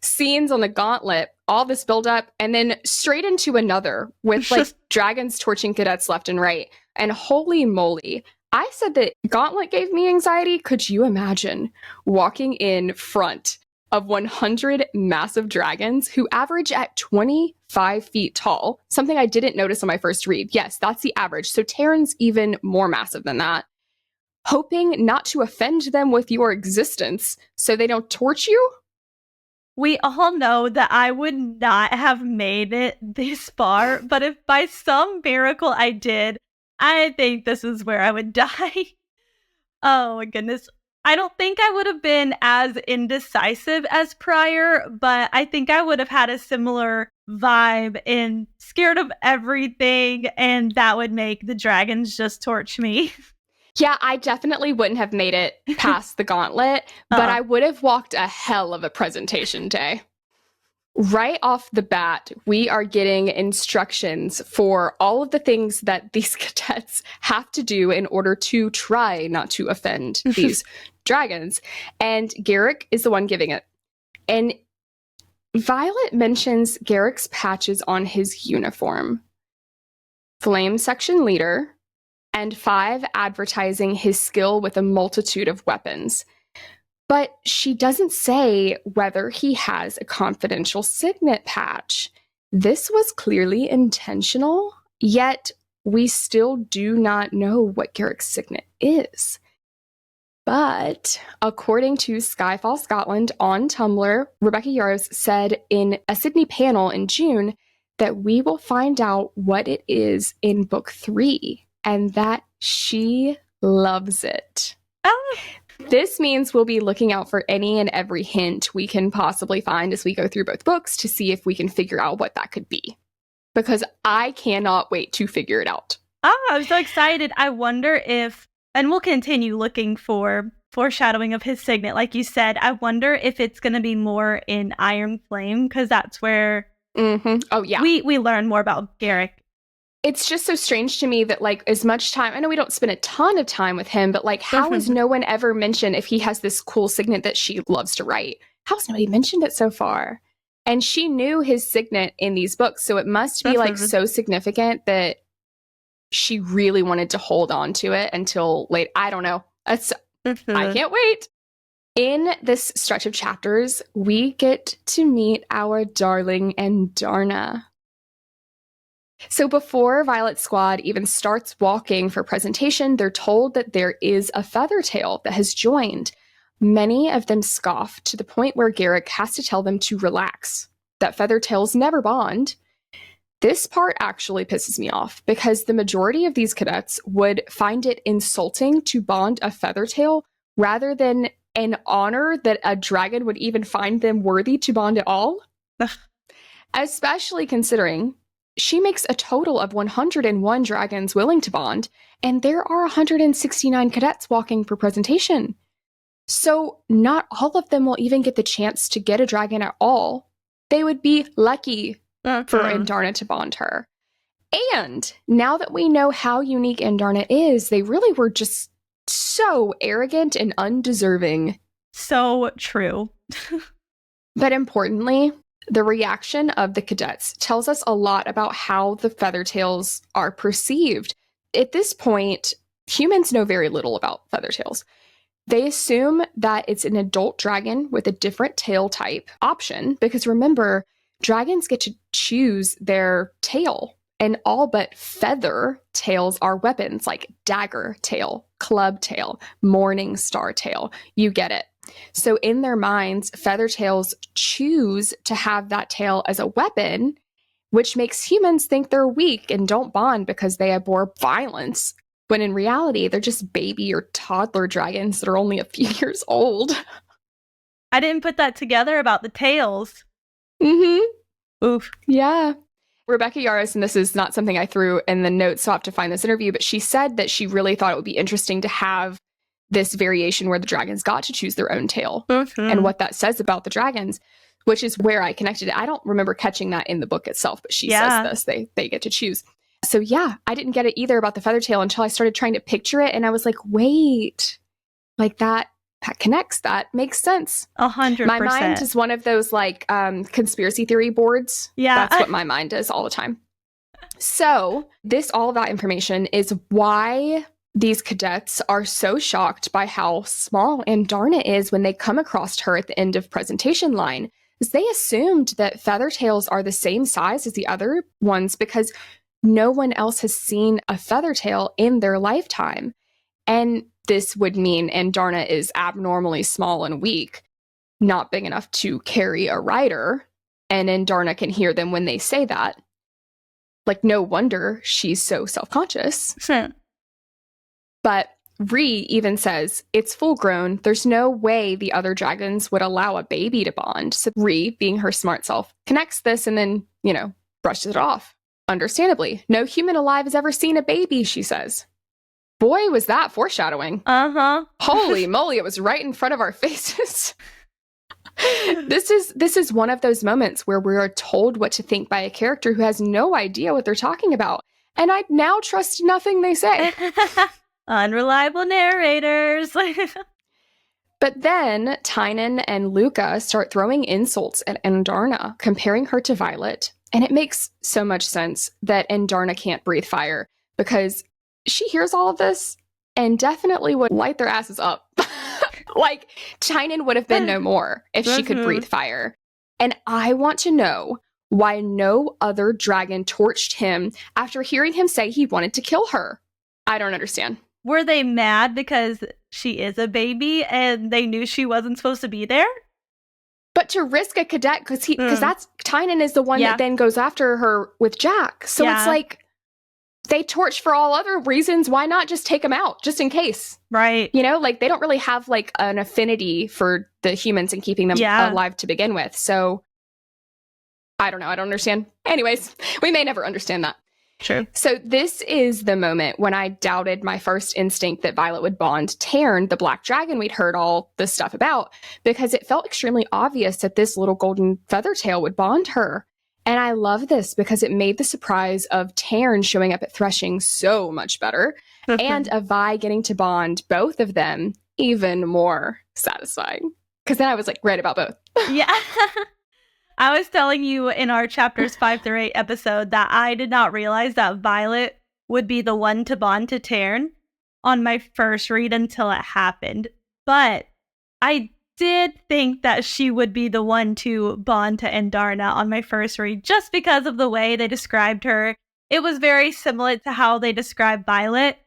scenes on the gauntlet, all this buildup, and then straight into another with like dragons torching cadets left and right. And holy moly, I said that gauntlet gave me anxiety. Could you imagine walking in front of 100 massive dragons who average at 25 feet tall? Something I didn't notice on my first read. Yes, that's the average. So Terran's even more massive than that. Hoping not to offend them with your existence so they don't torch you? We all know that I would not have made it this far, but if by some miracle I did, I think this is where I would die. Oh my goodness. I don't think I would have been as indecisive as prior, but I think I would have had a similar vibe in scared of everything, and that would make the dragons just torch me. Yeah, I definitely wouldn't have made it past the gauntlet, but I would have walked a hell of a presentation day. Right off the bat, we are getting instructions for all of the things that these cadets have to do in order to try not to offend these dragons. And Garrick is the one giving it. And Violet mentions Garrick's patches on his uniform. Flame section leader, and 5 advertising his skill with a multitude of weapons. But she doesn't say whether he has a confidential signet patch. This was clearly intentional, yet we still do not know what Garrick's signet is. But according to Skyfall Scotland on Tumblr, Rebecca Yarros said in a Sydney panel in June that we will find out what it is in book 3, and that she loves it. Oh. This means we'll be looking out for any and every hint we can possibly find as we go through both books to see if we can figure out what that could be. Because I cannot wait to figure it out. Oh, I'm so excited. I wonder if, and we'll continue looking for foreshadowing of his signet, like you said. I wonder if it's going to be more in Iron Flame, because that's where Oh, yeah. we learn more about Garrick. It's just so strange to me that, like, as much time, I know we don't spend a ton of time with him, but, like, how has no one ever mentioned if he has this cool signet that she loves to write? How has nobody mentioned it so far? And she knew his signet in these books, so it must be, like, so significant that she really wanted to hold on to it until late. I don't know. I can't wait. In this stretch of chapters, we get to meet our darling Andarna. So before Violet's squad even starts walking for presentation, they're told that there is a Feathertail that has joined. Many of them scoff to the point where Garrick has to tell them to relax, that Feathertails never bond. This part actually pisses me off because the majority of these cadets would find it insulting to bond a Feathertail rather than an honor that a dragon would even find them worthy to bond at all. Especially considering she makes a total of 101 dragons willing to bond, and there are 169 cadets walking for presentation. So not all of them will even get the chance to get a dragon at all. They would be lucky for Andarna to bond her. And now that we know how unique Andarna is, they really were just so arrogant and undeserving. So true. But importantly, the reaction of the cadets tells us a lot about how the Feathertails are perceived. At this point, humans know very little about Feathertails. They assume that it's an adult dragon with a different tail type option, because remember, dragons get to choose their tail, and all but feather tails are weapons like dagger tail, club tail, morning star tail. You get it. So in their minds, Feathertails choose to have that tail as a weapon, which makes humans think they're weak and don't bond because they abhor violence, when in reality, they're just baby or toddler dragons that are only a few years old. I didn't put that together about the tails. Oof. Yeah. Rebecca Yaros, and this is not something I threw in the notes, so I'll have to find this interview, but she said that she really thought it would be interesting to have this variation where the dragons got to choose their own tail and what that says about the dragons, which is where I connected it. I don't remember catching that in the book itself, but she says this, they get to choose. So yeah, I didn't get it either about the Feathertail until I started trying to picture it, and I was like, wait, like that connects, that makes sense. 100%. My mind is one of those like conspiracy theory boards. Yeah. That's what my mind is all the time. So all of that information is why these cadets are so shocked by how small Andarna is when they come across her at the end of presentation line, is they assumed that Feathertails are the same size as the other ones because no one else has seen a Feathertail in their lifetime. And this would mean Andarna is abnormally small and weak, not big enough to carry a rider, and Andarna can hear them when they say that. Like, no wonder she's so self-conscious. But Ree even says, it's full grown. There's no way the other dragons would allow a baby to bond. So Ree, being her smart self, connects this and then, brushes it off. Understandably, no human alive has ever seen a baby, she says. Boy, was that foreshadowing. Holy moly, it was right in front of our faces. This is one of those moments where we are told what to think by a character who has no idea what they're talking about. And I now trust nothing they say. Unreliable narrators. But then Tynan and Luca start throwing insults at Andarna, comparing her to Violet. And it makes so much sense that Andarna can't breathe fire, because she hears all of this and definitely would light their asses up. Like, Tynan would have been no more if she could breathe fire. And I want to know why no other dragon torched him after hearing him say he wanted to kill her. I don't understand. Were they mad because she is a baby and they knew she wasn't supposed to be there? But to risk a cadet, because that's Tynan is the one that then goes after her with Jack. So it's like, they torch for all other reasons. Why not just take them out, just in case? Right. Like, they don't really have like an affinity for the humans and keeping them alive to begin with. So I don't know. I don't understand. Anyways, we may never understand that. True. So this is the moment when I doubted my first instinct that Violet would bond Tarn, the black dragon we'd heard all this stuff about, because it felt extremely obvious that this little golden feathertail would bond her. And I love this because it made the surprise of Tarn showing up at Threshing so much better, and of Vi getting to bond both of them even more satisfying. Because then I was like, right about both. Yeah. I was telling you in our chapters 5 through 8 episode that I did not realize that Violet would be the one to bond to Tarn on my first read until it happened. But I did think that she would be the one to bond to Andarna on my first read just because of the way they described her. It was very similar to how they described Violet.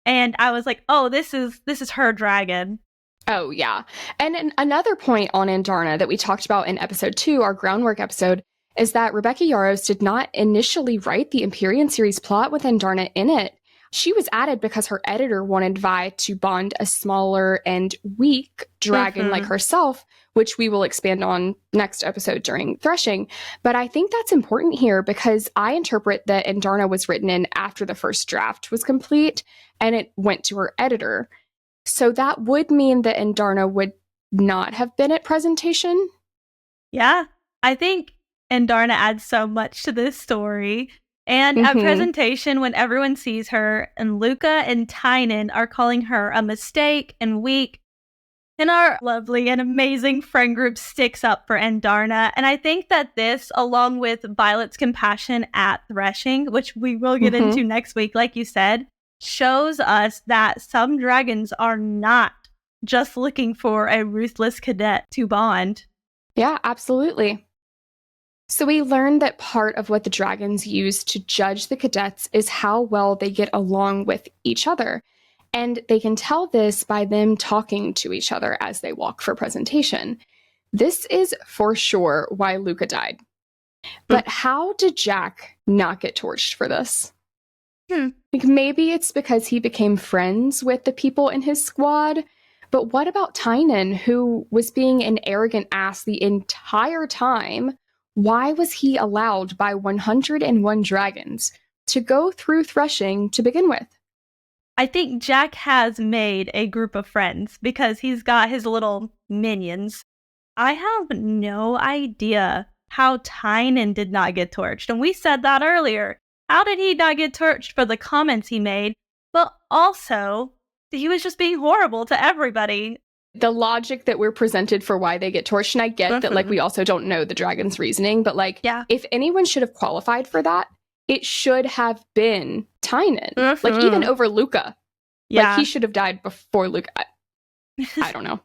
And I was like, oh, this is her dragon. Oh, yeah. And another point on Andarna that we talked about in episode 2, our groundwork episode, is that Rebecca Yarros did not initially write the Empyrean series plot with Andarna in it. She was added because her editor wanted Vi to bond a smaller and weak dragon like herself, which we will expand on next episode during Threshing. But I think that's important here because I interpret that Andarna was written in after the first draft was complete and it went to her editor. So that would mean that Andarna would not have been at presentation. Yeah, I think Andarna adds so much to this story. And at presentation, when everyone sees her, and Luca and Tynan are calling her a mistake and weak, and our lovely and amazing friend group sticks up for Andarna. And I think that this, along with Violet's compassion at Threshing, which we will get into next week, like you said, shows us that some dragons are not just looking for a ruthless cadet to bond. Yeah, absolutely. So we learned that part of what the dragons use to judge the cadets is how well they get along with each other. And they can tell this by them talking to each other as they walk for presentation. This is for sure why Luca died. But how did Jack not get torched for this? Like maybe it's because he became friends with the people in his squad. But what about Tynan, who was being an arrogant ass the entire time? Why was he allowed by 101 dragons to go through Threshing to begin with? I think Jack has made a group of friends because he's got his little minions. I have no idea how Tynan did not get torched. And we said that earlier. How did he not get torched for the comments he made? But also, he was just being horrible to everybody. The logic that we're presented for why they get torched, and I get that, like, we also don't know the dragon's reasoning, but, like, if anyone should have qualified for that, it should have been Tynan. Like, even over Luca. Like, he should have died before Luca. I don't know.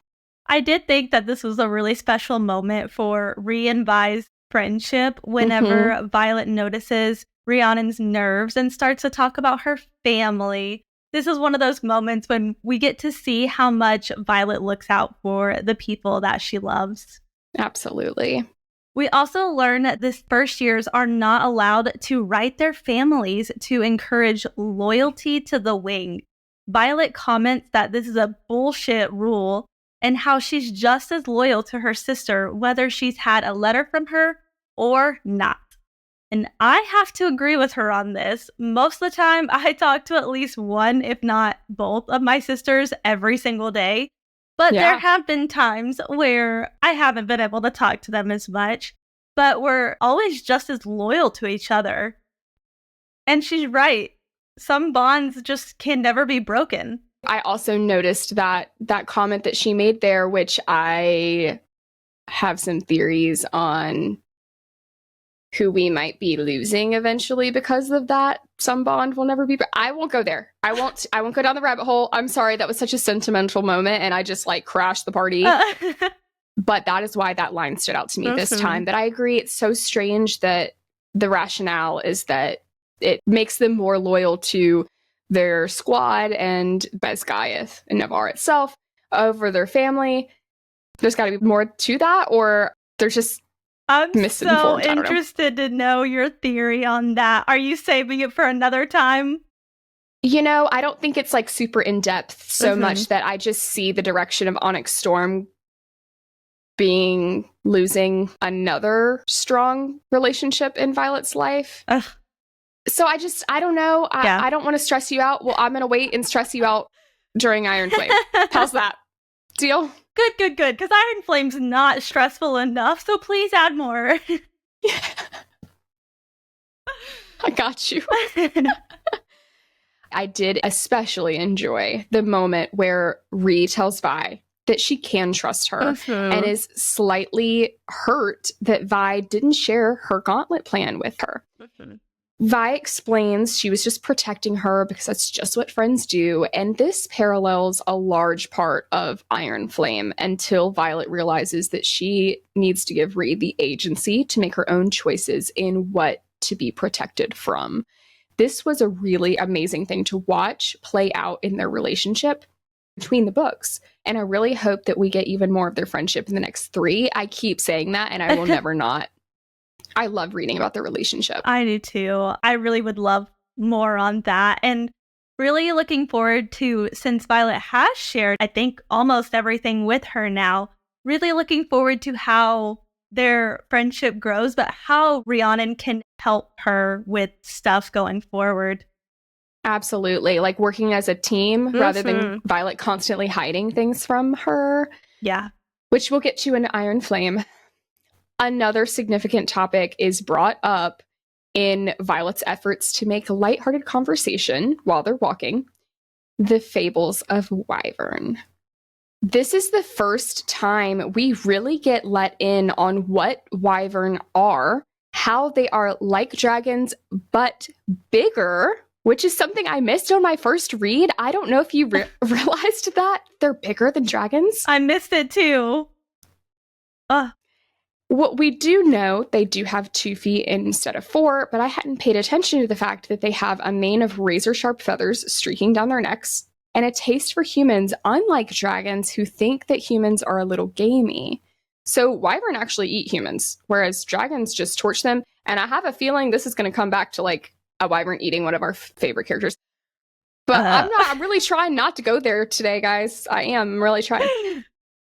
I did think that this was a really special moment for Rhi and Vi's friendship whenever Violet notices Rhiannon's nerves and starts to talk about her family. This is one of those moments when we get to see how much Violet looks out for the people that she loves. Absolutely. We also learn that the first years are not allowed to write their families to encourage loyalty to the wing. Violet comments that this is a bullshit rule and how she's just as loyal to her sister whether she's had a letter from her or not. And I have to agree with her on this. Most of the time, I talk to at least one, if not both, of my sisters every single day. But there have been times where I haven't been able to talk to them as much, but we're always just as loyal to each other. And she's right. Some bonds just can never be broken. I also noticed that comment that she made there, which I have some theories on who we might be losing eventually because of that. Some bond will never be. I won't go there. I won't go down the rabbit hole. I'm sorry. That was such a sentimental moment and I just like crashed the party. But that is why that line stood out to me this time. That I agree. It's so strange that the rationale is that it makes them more loyal to their squad and Basgaiath and Navarre itself over their family. There's got to be more to that, or there's just I'm so interested to know your theory on that. Are you saving it for another time? You know, I don't think it's like super in depth so much that I just see the direction of Onyx Storm losing another strong relationship in Violet's life. So I don't know. Yeah. I don't want to stress you out. Well, I'm going to wait and stress you out during Iron Flame. How's that? Deal? Good. Because Iron Flame's not stressful enough, so please add more. I got you. I did especially enjoy the moment where Ree tells Vi that she can trust her and is slightly hurt that Vi didn't share her gauntlet plan with her. Vi explains she was just protecting her because that's just what friends do, and this parallels a large part of Iron Flame until Violet realizes that she needs to give Ree the agency to make her own choices in what to be protected from. This was a really amazing thing to watch play out in their relationship between the books. And I really hope that we get even more of their friendship in the next 3. I keep saying that, and I will never not. I love reading about their relationship. I do too. I really would love more on that. And really looking forward to, since Violet has shared, I think, almost everything with her now, really looking forward to how their friendship grows, but how Rhiannon can help her with stuff going forward. Absolutely. Like working as a team rather than Violet constantly hiding things from her. Yeah. Which we'll get to in Iron Flame. Another significant topic is brought up in Violet's efforts to make lighthearted conversation while they're walking: the fables of Wyvern. This is the first time we really get let in on what Wyvern are, how they are like dragons, but bigger, which is something I missed on my first read. I don't know if you realized that. They're bigger than dragons. I missed it too. What we do know, they do have 2 feet instead of 4, but I hadn't paid attention to the fact that they have a mane of razor-sharp feathers streaking down their necks, and a taste for humans, unlike dragons who think that humans are a little gamey. So Wyvern actually eat humans, whereas dragons just torch them, and I have a feeling this is going to come back to like a Wyvern eating one of our favorite characters. But I'm really trying not to go there today, guys. I'm really trying.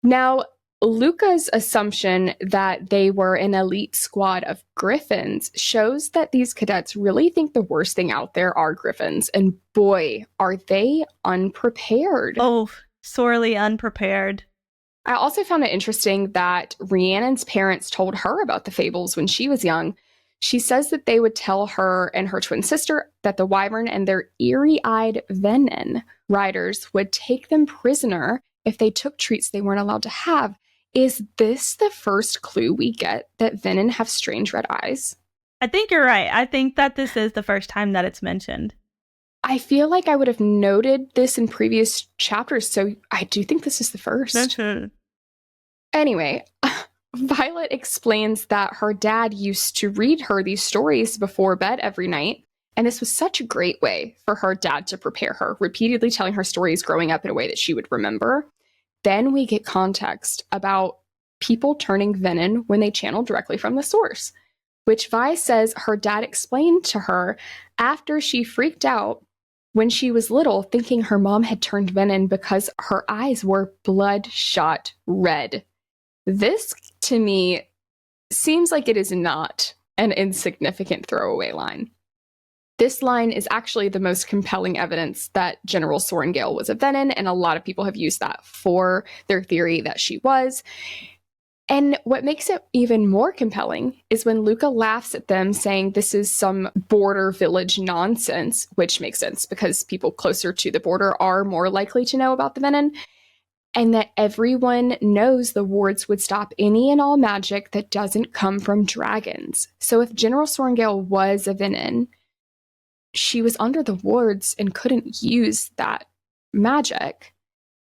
Now, Luca's assumption that they were an elite squad of griffins shows that these cadets really think the worst thing out there are griffins. And boy, are they unprepared. Oh, sorely unprepared. I also found it interesting that Rhiannon's parents told her about the fables when she was young. She says that they would tell her and her twin sister that the Wyvern and their eerie-eyed venom riders would take them prisoner if they took treats they weren't allowed to have. Is this the first clue we get that venom have strange red eyes? I think you're right. I think that this is the first time that it's mentioned. I feel like I would have noted this in previous chapters, so I do think this is the first. Anyway, Violet explains that her dad used to read her these stories before bed every night, and this was such a great way for her dad to prepare her, repeatedly telling her stories growing up in a way that she would remember. Then we get context about people turning venom when they channel directly from the source, which Vi says her dad explained to her after she freaked out when she was little, thinking her mom had turned venom because her eyes were bloodshot red. This, to me, seems like it is not an insignificant throwaway line. This line is actually the most compelling evidence that General Sorrengail was a venom, and a lot of people have used that for their theory that she was. And what makes it even more compelling is when Luca laughs at them, saying this is some border village nonsense, which makes sense because people closer to the border are more likely to know about the venom, and that everyone knows the wards would stop any and all magic that doesn't come from dragons. So if General Sorrengail was a venom, she was under the wards and couldn't use that magic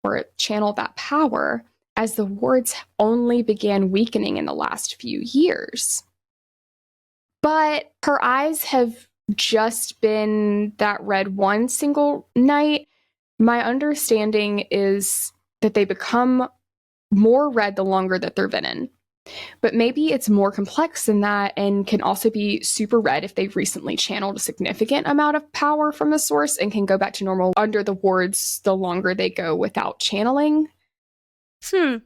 or channel that power, as the wards only began weakening in the last few years. But her eyes have just been that red one single night. My understanding is that they become more red the longer that they're venom. But maybe it's more complex than that and can also be super red if they've recently channeled a significant amount of power from the source and can go back to normal under the wards the longer they go without channeling. I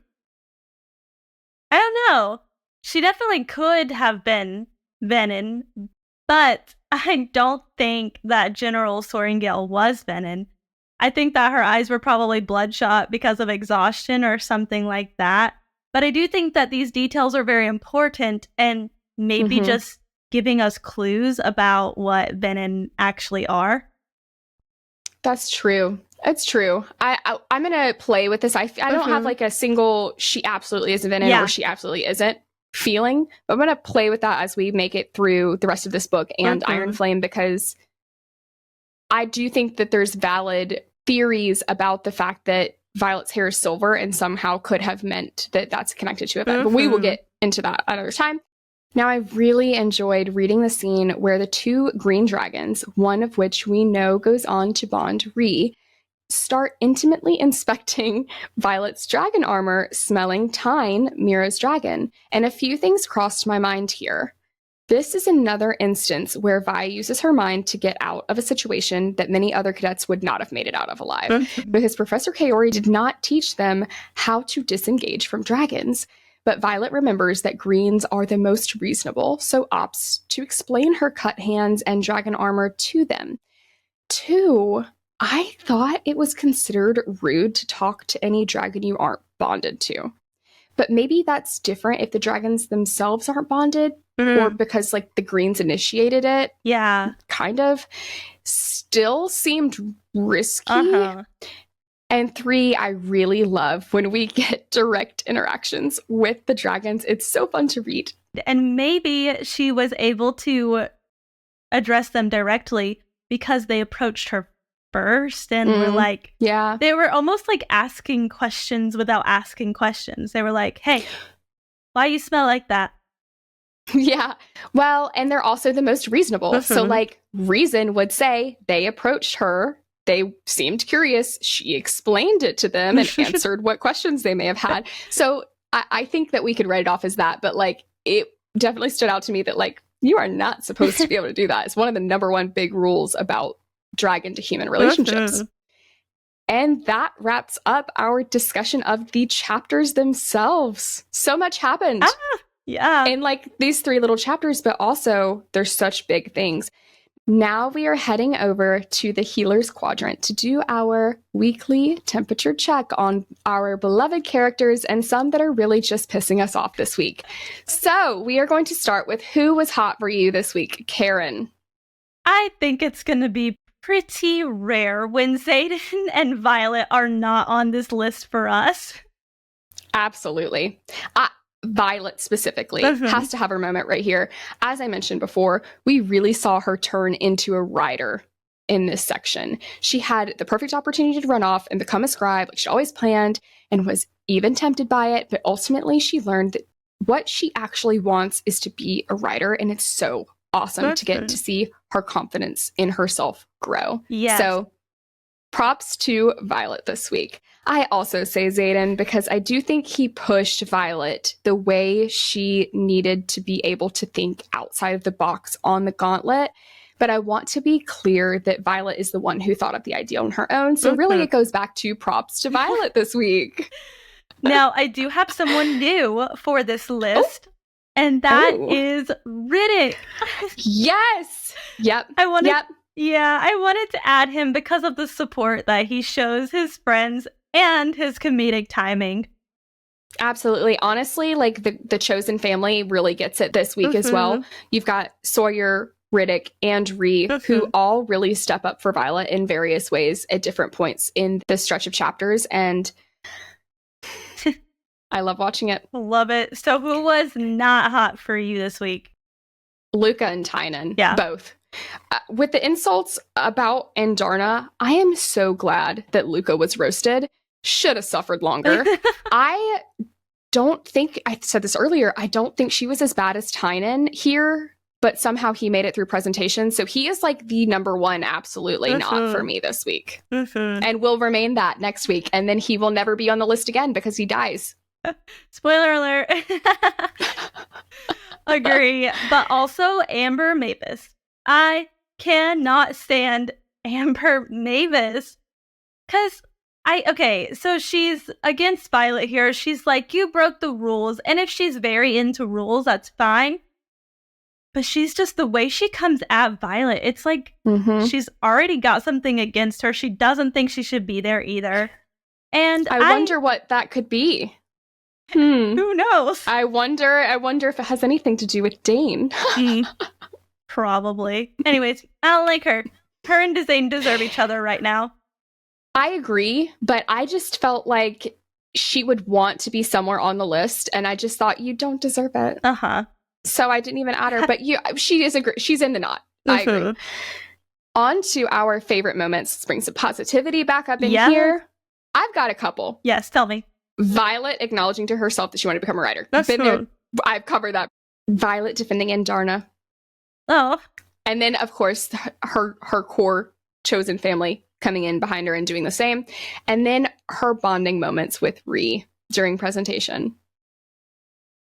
don't know. She definitely could have been venom, But I don't think that General Soaringale was Venom. I think that her eyes were probably bloodshot because of exhaustion or something like that. But I do think that these details are very important and maybe just giving us clues about what Venom actually are. That's true. It's true. I'm gonna play with this. I don't have like a single she absolutely is a Venom or she absolutely isn't feeling, but I'm gonna play with that as we make it through the rest of this book and Iron Flame, because I do think that there's valid theories about the fact that Violet's hair is silver and somehow could have meant that that's connected to it. But we will get into that another time. Now, I really enjoyed reading the scene where the two green dragons, one of which we know goes on to bond Ree, start intimately inspecting Violet's dragon armor, smelling Tyne, Mira's dragon. And a few things crossed my mind here. This is another instance where Vi uses her mind to get out of a situation that many other cadets would not have made it out of alive, because Professor Kaori did not teach them how to disengage from dragons. But Violet remembers that greens are the most reasonable, so opts to explain her cut hands and dragon armor to them. 2, I thought it was considered rude to talk to any dragon you aren't bonded to. But maybe that's different if the dragons themselves aren't bonded, or because like the greens initiated it. Yeah. Kind of. Still seemed risky. And 3, I really love when we get direct interactions with the dragons. It's so fun to read. And maybe she was able to address them directly because they approached her first and were like, they were almost like asking questions without asking questions. They were like, hey, why you smell like that? Yeah. Well, and they're also the most reasonable. So like Reason would say they approached her. They seemed curious. She explained it to them and answered what questions they may have had. So I think that we could write it off as that. But like, it definitely stood out to me that like, you are not supposed to be able to do that. It's one of the number one big rules about dragon to human relationships. And that wraps up our discussion of the chapters themselves. So much happened. In like these 3 little chapters, but also there's such big things. Now we are heading over to the Healer's Quadrant to do our weekly temperature check on our beloved characters and some that are really just pissing us off this week. So we are going to start with who was hot for you this week, Karen. I think it's going to be pretty rare when Xaden and Violet are not on this list for us. Absolutely. Violet specifically has to have her moment right here. As I mentioned before, we really saw her turn into a rider in this section. She had the perfect opportunity to run off and become a scribe, like she always planned, and was even tempted by it. But ultimately, she learned that what she actually wants is to be a rider, and it's so awesome to get to see her confidence in herself grow. So props to Violet this week. I also say Xaden because I do think he pushed Violet the way she needed to be able to think outside of the box on the gauntlet. But I want to be clear that Violet is the one who thought up the idea on her own. So really it goes back to props to Violet this week. Now, I do have someone new for this list. And that is Riddick. Yes. Yep. I wanted to add him because of the support that he shows his friends and his comedic timing. Absolutely. Honestly, like the Chosen family really gets it this week as well. You've got Sawyer, Riddick, and Ree, who all really step up for Violet in various ways at different points in this stretch of chapters. And I love watching it. Love it. So who was not hot for you this week? Luca and Tynan. Yeah. Both. With the insults about Andarna, I am so glad that Luca was roasted. Should have suffered longer. I don't think, I said this earlier, I don't think she was as bad as Tynan here, but somehow he made it through presentation. So he is like the number one, absolutely not for me this week. And will remain that next week. And then he will never be on the list again because he dies. Spoiler alert. Agree. But also Amber Mavis. I cannot stand Amber Mavis. Because so she's against Violet here. She's like, you broke the rules. And if she's very into rules, that's fine. But she's just, the way she comes at Violet, it's like Mhm. she's already got something against her. She doesn't think she should be there either. And I wonder what that could be. Who knows? I wonder if it has anything to do with Dane. Probably. Anyways, I don't like her. Her and Zane deserve each other right now. I agree, but I just felt like she would want to be somewhere on the list, and I just thought, you don't deserve it. So I didn't even add her, but she's in the knot. I agree. On to our favorite moments. Let's bring some positivity back up in here. I've got a couple. Yes, tell me. Violet acknowledging to herself that she wanted to become a writer. That's there. I've covered that. Violet defending Andarna. Oh. And then, of course, her core chosen family coming in behind her and doing the same. And then her bonding moments with Rhi during presentation.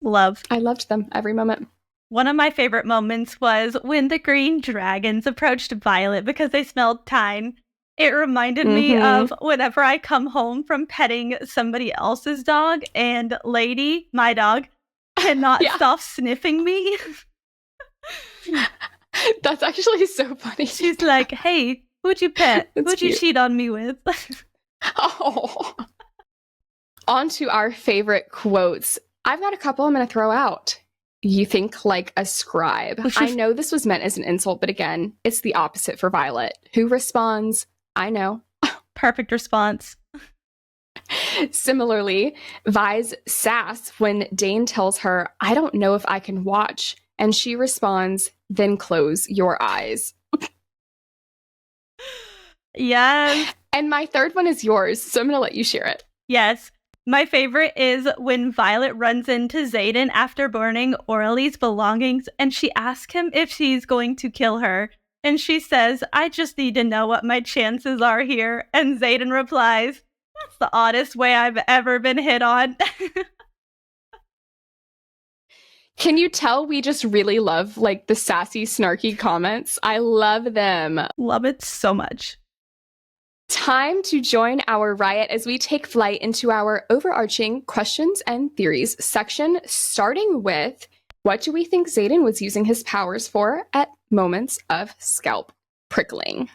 Love. I loved them every moment. One of my favorite moments was when the green dragons approached Violet because they smelled Tyne. It reminded me of whenever I come home from petting somebody else's dog and Lady, my dog, cannot stop sniffing me. That's actually so funny. She's like, hey, who'd you pet? Who'd you cheat on me with? On to our favorite quotes. I've got a couple I'm going to throw out. You think like a scribe. I know this was meant as an insult, but again, it's the opposite for Violet, who responds, I know. Perfect response. Similarly, Vi's sass when Dane tells her, I don't know if I can watch. And she responds, then close your eyes. Yes. And my third one is yours, so I'm going to let you share it. Yes. My favorite is when Violet runs into Xaden after burning Orly's belongings, and she asks him if she's going to kill her. And she says, I just need to know what my chances are here. And Xaden replies, that's the oddest way I've ever been hit on. Can you tell we just really love like the sassy, snarky comments? I love them. Love it so much. Time to join our riot as we take flight into our overarching questions and theories section, starting with what do we think Xaden was using his powers for at moments of scalp prickling?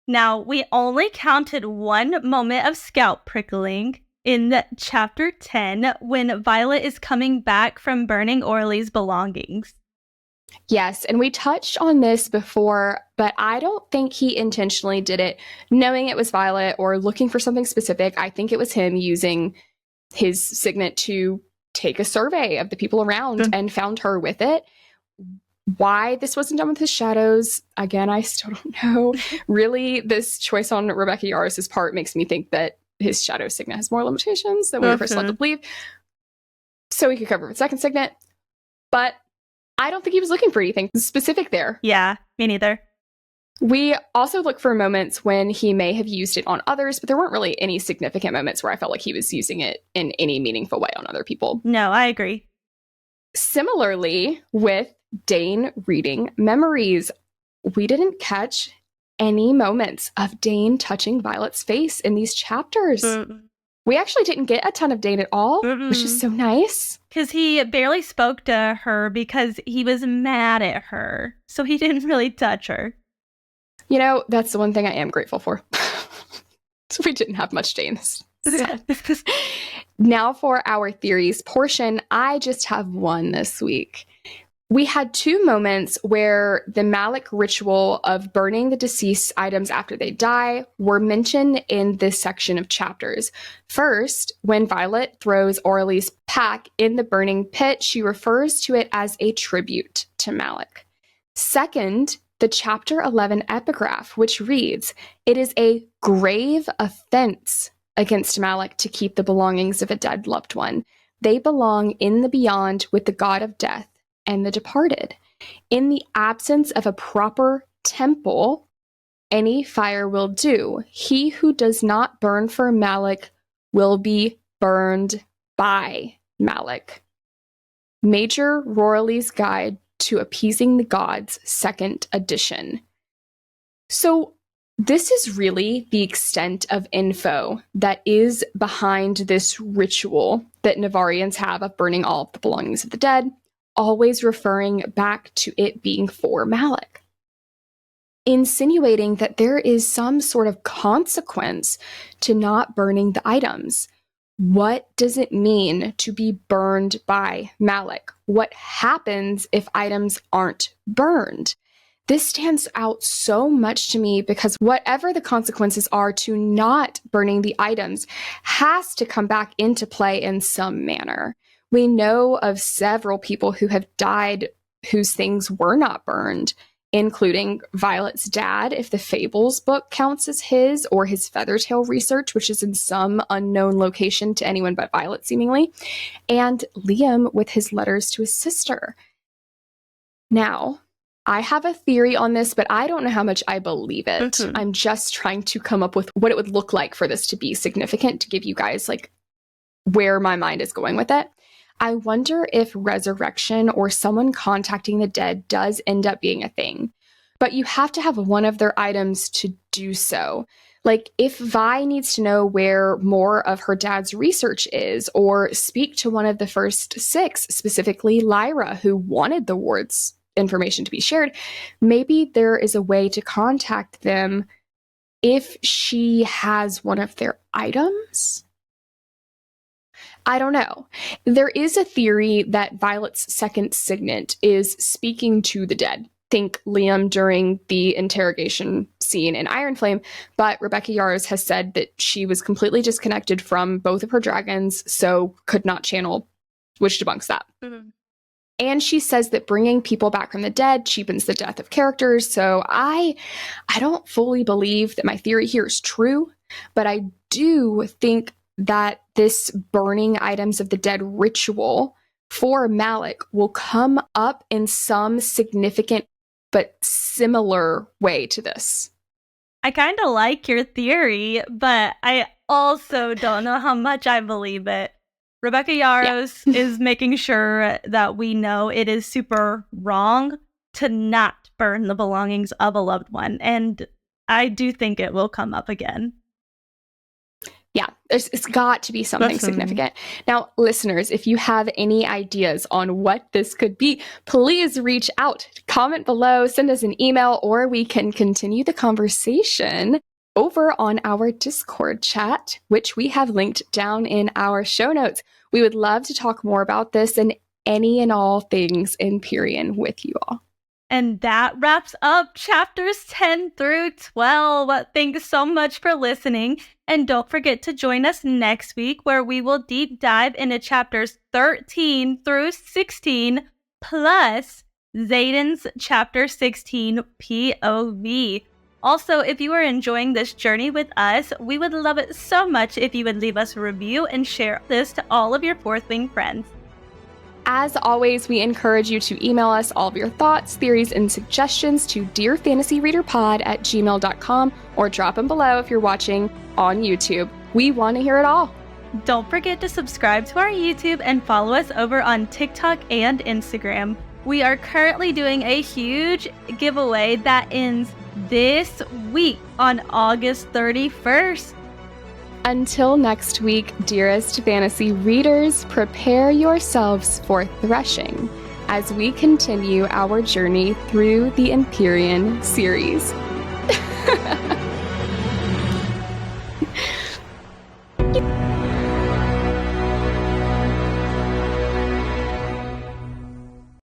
Now, we only counted one moment of scalp prickling in chapter 10 when Violet is coming back from burning Orly's belongings. Yes, and we touched on this before, but I don't think he intentionally did it knowing it was Violet or looking for something specific. I think it was him using his signet to take a survey of the people around and found her with it. Why this wasn't done with his shadows, again, I still don't know. Really, this choice on Rebecca Yaros's part makes me think that his shadow signet has more limitations than we were first led to believe. So we could cover with second signet, but I don't think he was looking for anything specific there. Yeah, me neither. We also look for moments when he may have used it on others, but there weren't really any significant moments where I felt like he was using it in any meaningful way on other people. No, I agree. Similarly, with Dane reading memories, we didn't catch any moments of Dane touching Violet's face in these chapters. We actually didn't get a ton of Dane at all, which is so nice. Because he barely spoke to her because he was mad at her. So he didn't really touch her. You know, that's the one thing I am grateful for. So we didn't have much Dane. Now for our theories portion, I just have one this week. We had two moments where the Malik ritual of burning the deceased items after they die were mentioned in this section of chapters. First, when Violet throws Orly's pack in the burning pit, she refers to it as a tribute to Malik. Second, the chapter 11 epigraph, which reads, "It is a grave offense against Malik to keep the belongings of a dead loved one. They belong in the beyond with the god of death and the departed. In the absence of a proper temple, any fire will do. He who does not burn for Malik will be burned by Malik." Major Rorley's Guide to Appeasing the Gods, 2nd edition. So this is really the extent of info that is behind this ritual that Navarians have of burning all of the belongings of the dead. always referring back to it being for Malik, insinuating that there is some sort of consequence to not burning the items. What does it mean to be burned by Malik? What happens if items aren't burned? This stands out so much to me because whatever the consequences are to not burning the items has to come back into play in some manner. We know of several people who have died whose things were not burned, including Violet's dad, if the Fables book counts as his, or his Feathertail research, which is in some unknown location to anyone but Violet, seemingly, and Liam with his letters to his sister. Now, I have a theory on this, but I don't know how much I believe it. Mm-hmm. I'm just trying to come up with what it would look like for this to be significant, to give you guys like where my mind is going with it. I wonder if resurrection or someone contacting the dead does end up being a thing, but you have to have one of their items to do so. Like if Vi needs to know where more of her dad's research is, or speak to one of the first 6, specifically Lyra, who wanted the ward's information to be shared, maybe there is a way to contact them if she has one of their items. I don't know. There is a theory that Violet's second signet is speaking to the dead. Think Liam during the interrogation scene in Iron Flame, but Rebecca Yarros has said that she was completely disconnected from both of her dragons, so could not channel, which debunks that. Mm-hmm. And she says that bringing people back from the dead cheapens the death of characters, so I don't fully believe that my theory here is true, but I do think that this burning items of the dead ritual for Malik will come up in some significant but similar way to this. I kind of like your theory, but I also don't know how much I believe it. Rebecca Yarros is making sure that we know it is super wrong to not burn the belongings of a loved one, and I do think it will come up again. Yeah, it's got to be something significant. Now, listeners, if you have any ideas on what this could be, please reach out, comment below, send us an email, or we can continue the conversation over on our Discord chat, which we have linked down in our show notes. We would love to talk more about this and any and all things Empyrean with you all. And that wraps up chapters 10 through 12. Thanks so much for listening. And don't forget to join us next week where we will deep dive into chapters 13 through 16, plus Xaden's chapter 16 POV. Also, if you are enjoying this journey with us, we would love it so much if you would leave us a review and share this to all of your Fourth Wing friends. As always, we encourage you to email us all of your thoughts, theories, and suggestions to dearfantasyreaderpod@gmail.com or drop them below if you're watching on YouTube. We want to hear it all. Don't forget to subscribe to our YouTube and follow us over on TikTok and Instagram. We are currently doing a huge giveaway that ends this week on August 31st. Until next week, dearest fantasy readers, prepare yourselves for threshing as we continue our journey through the Empyrean series.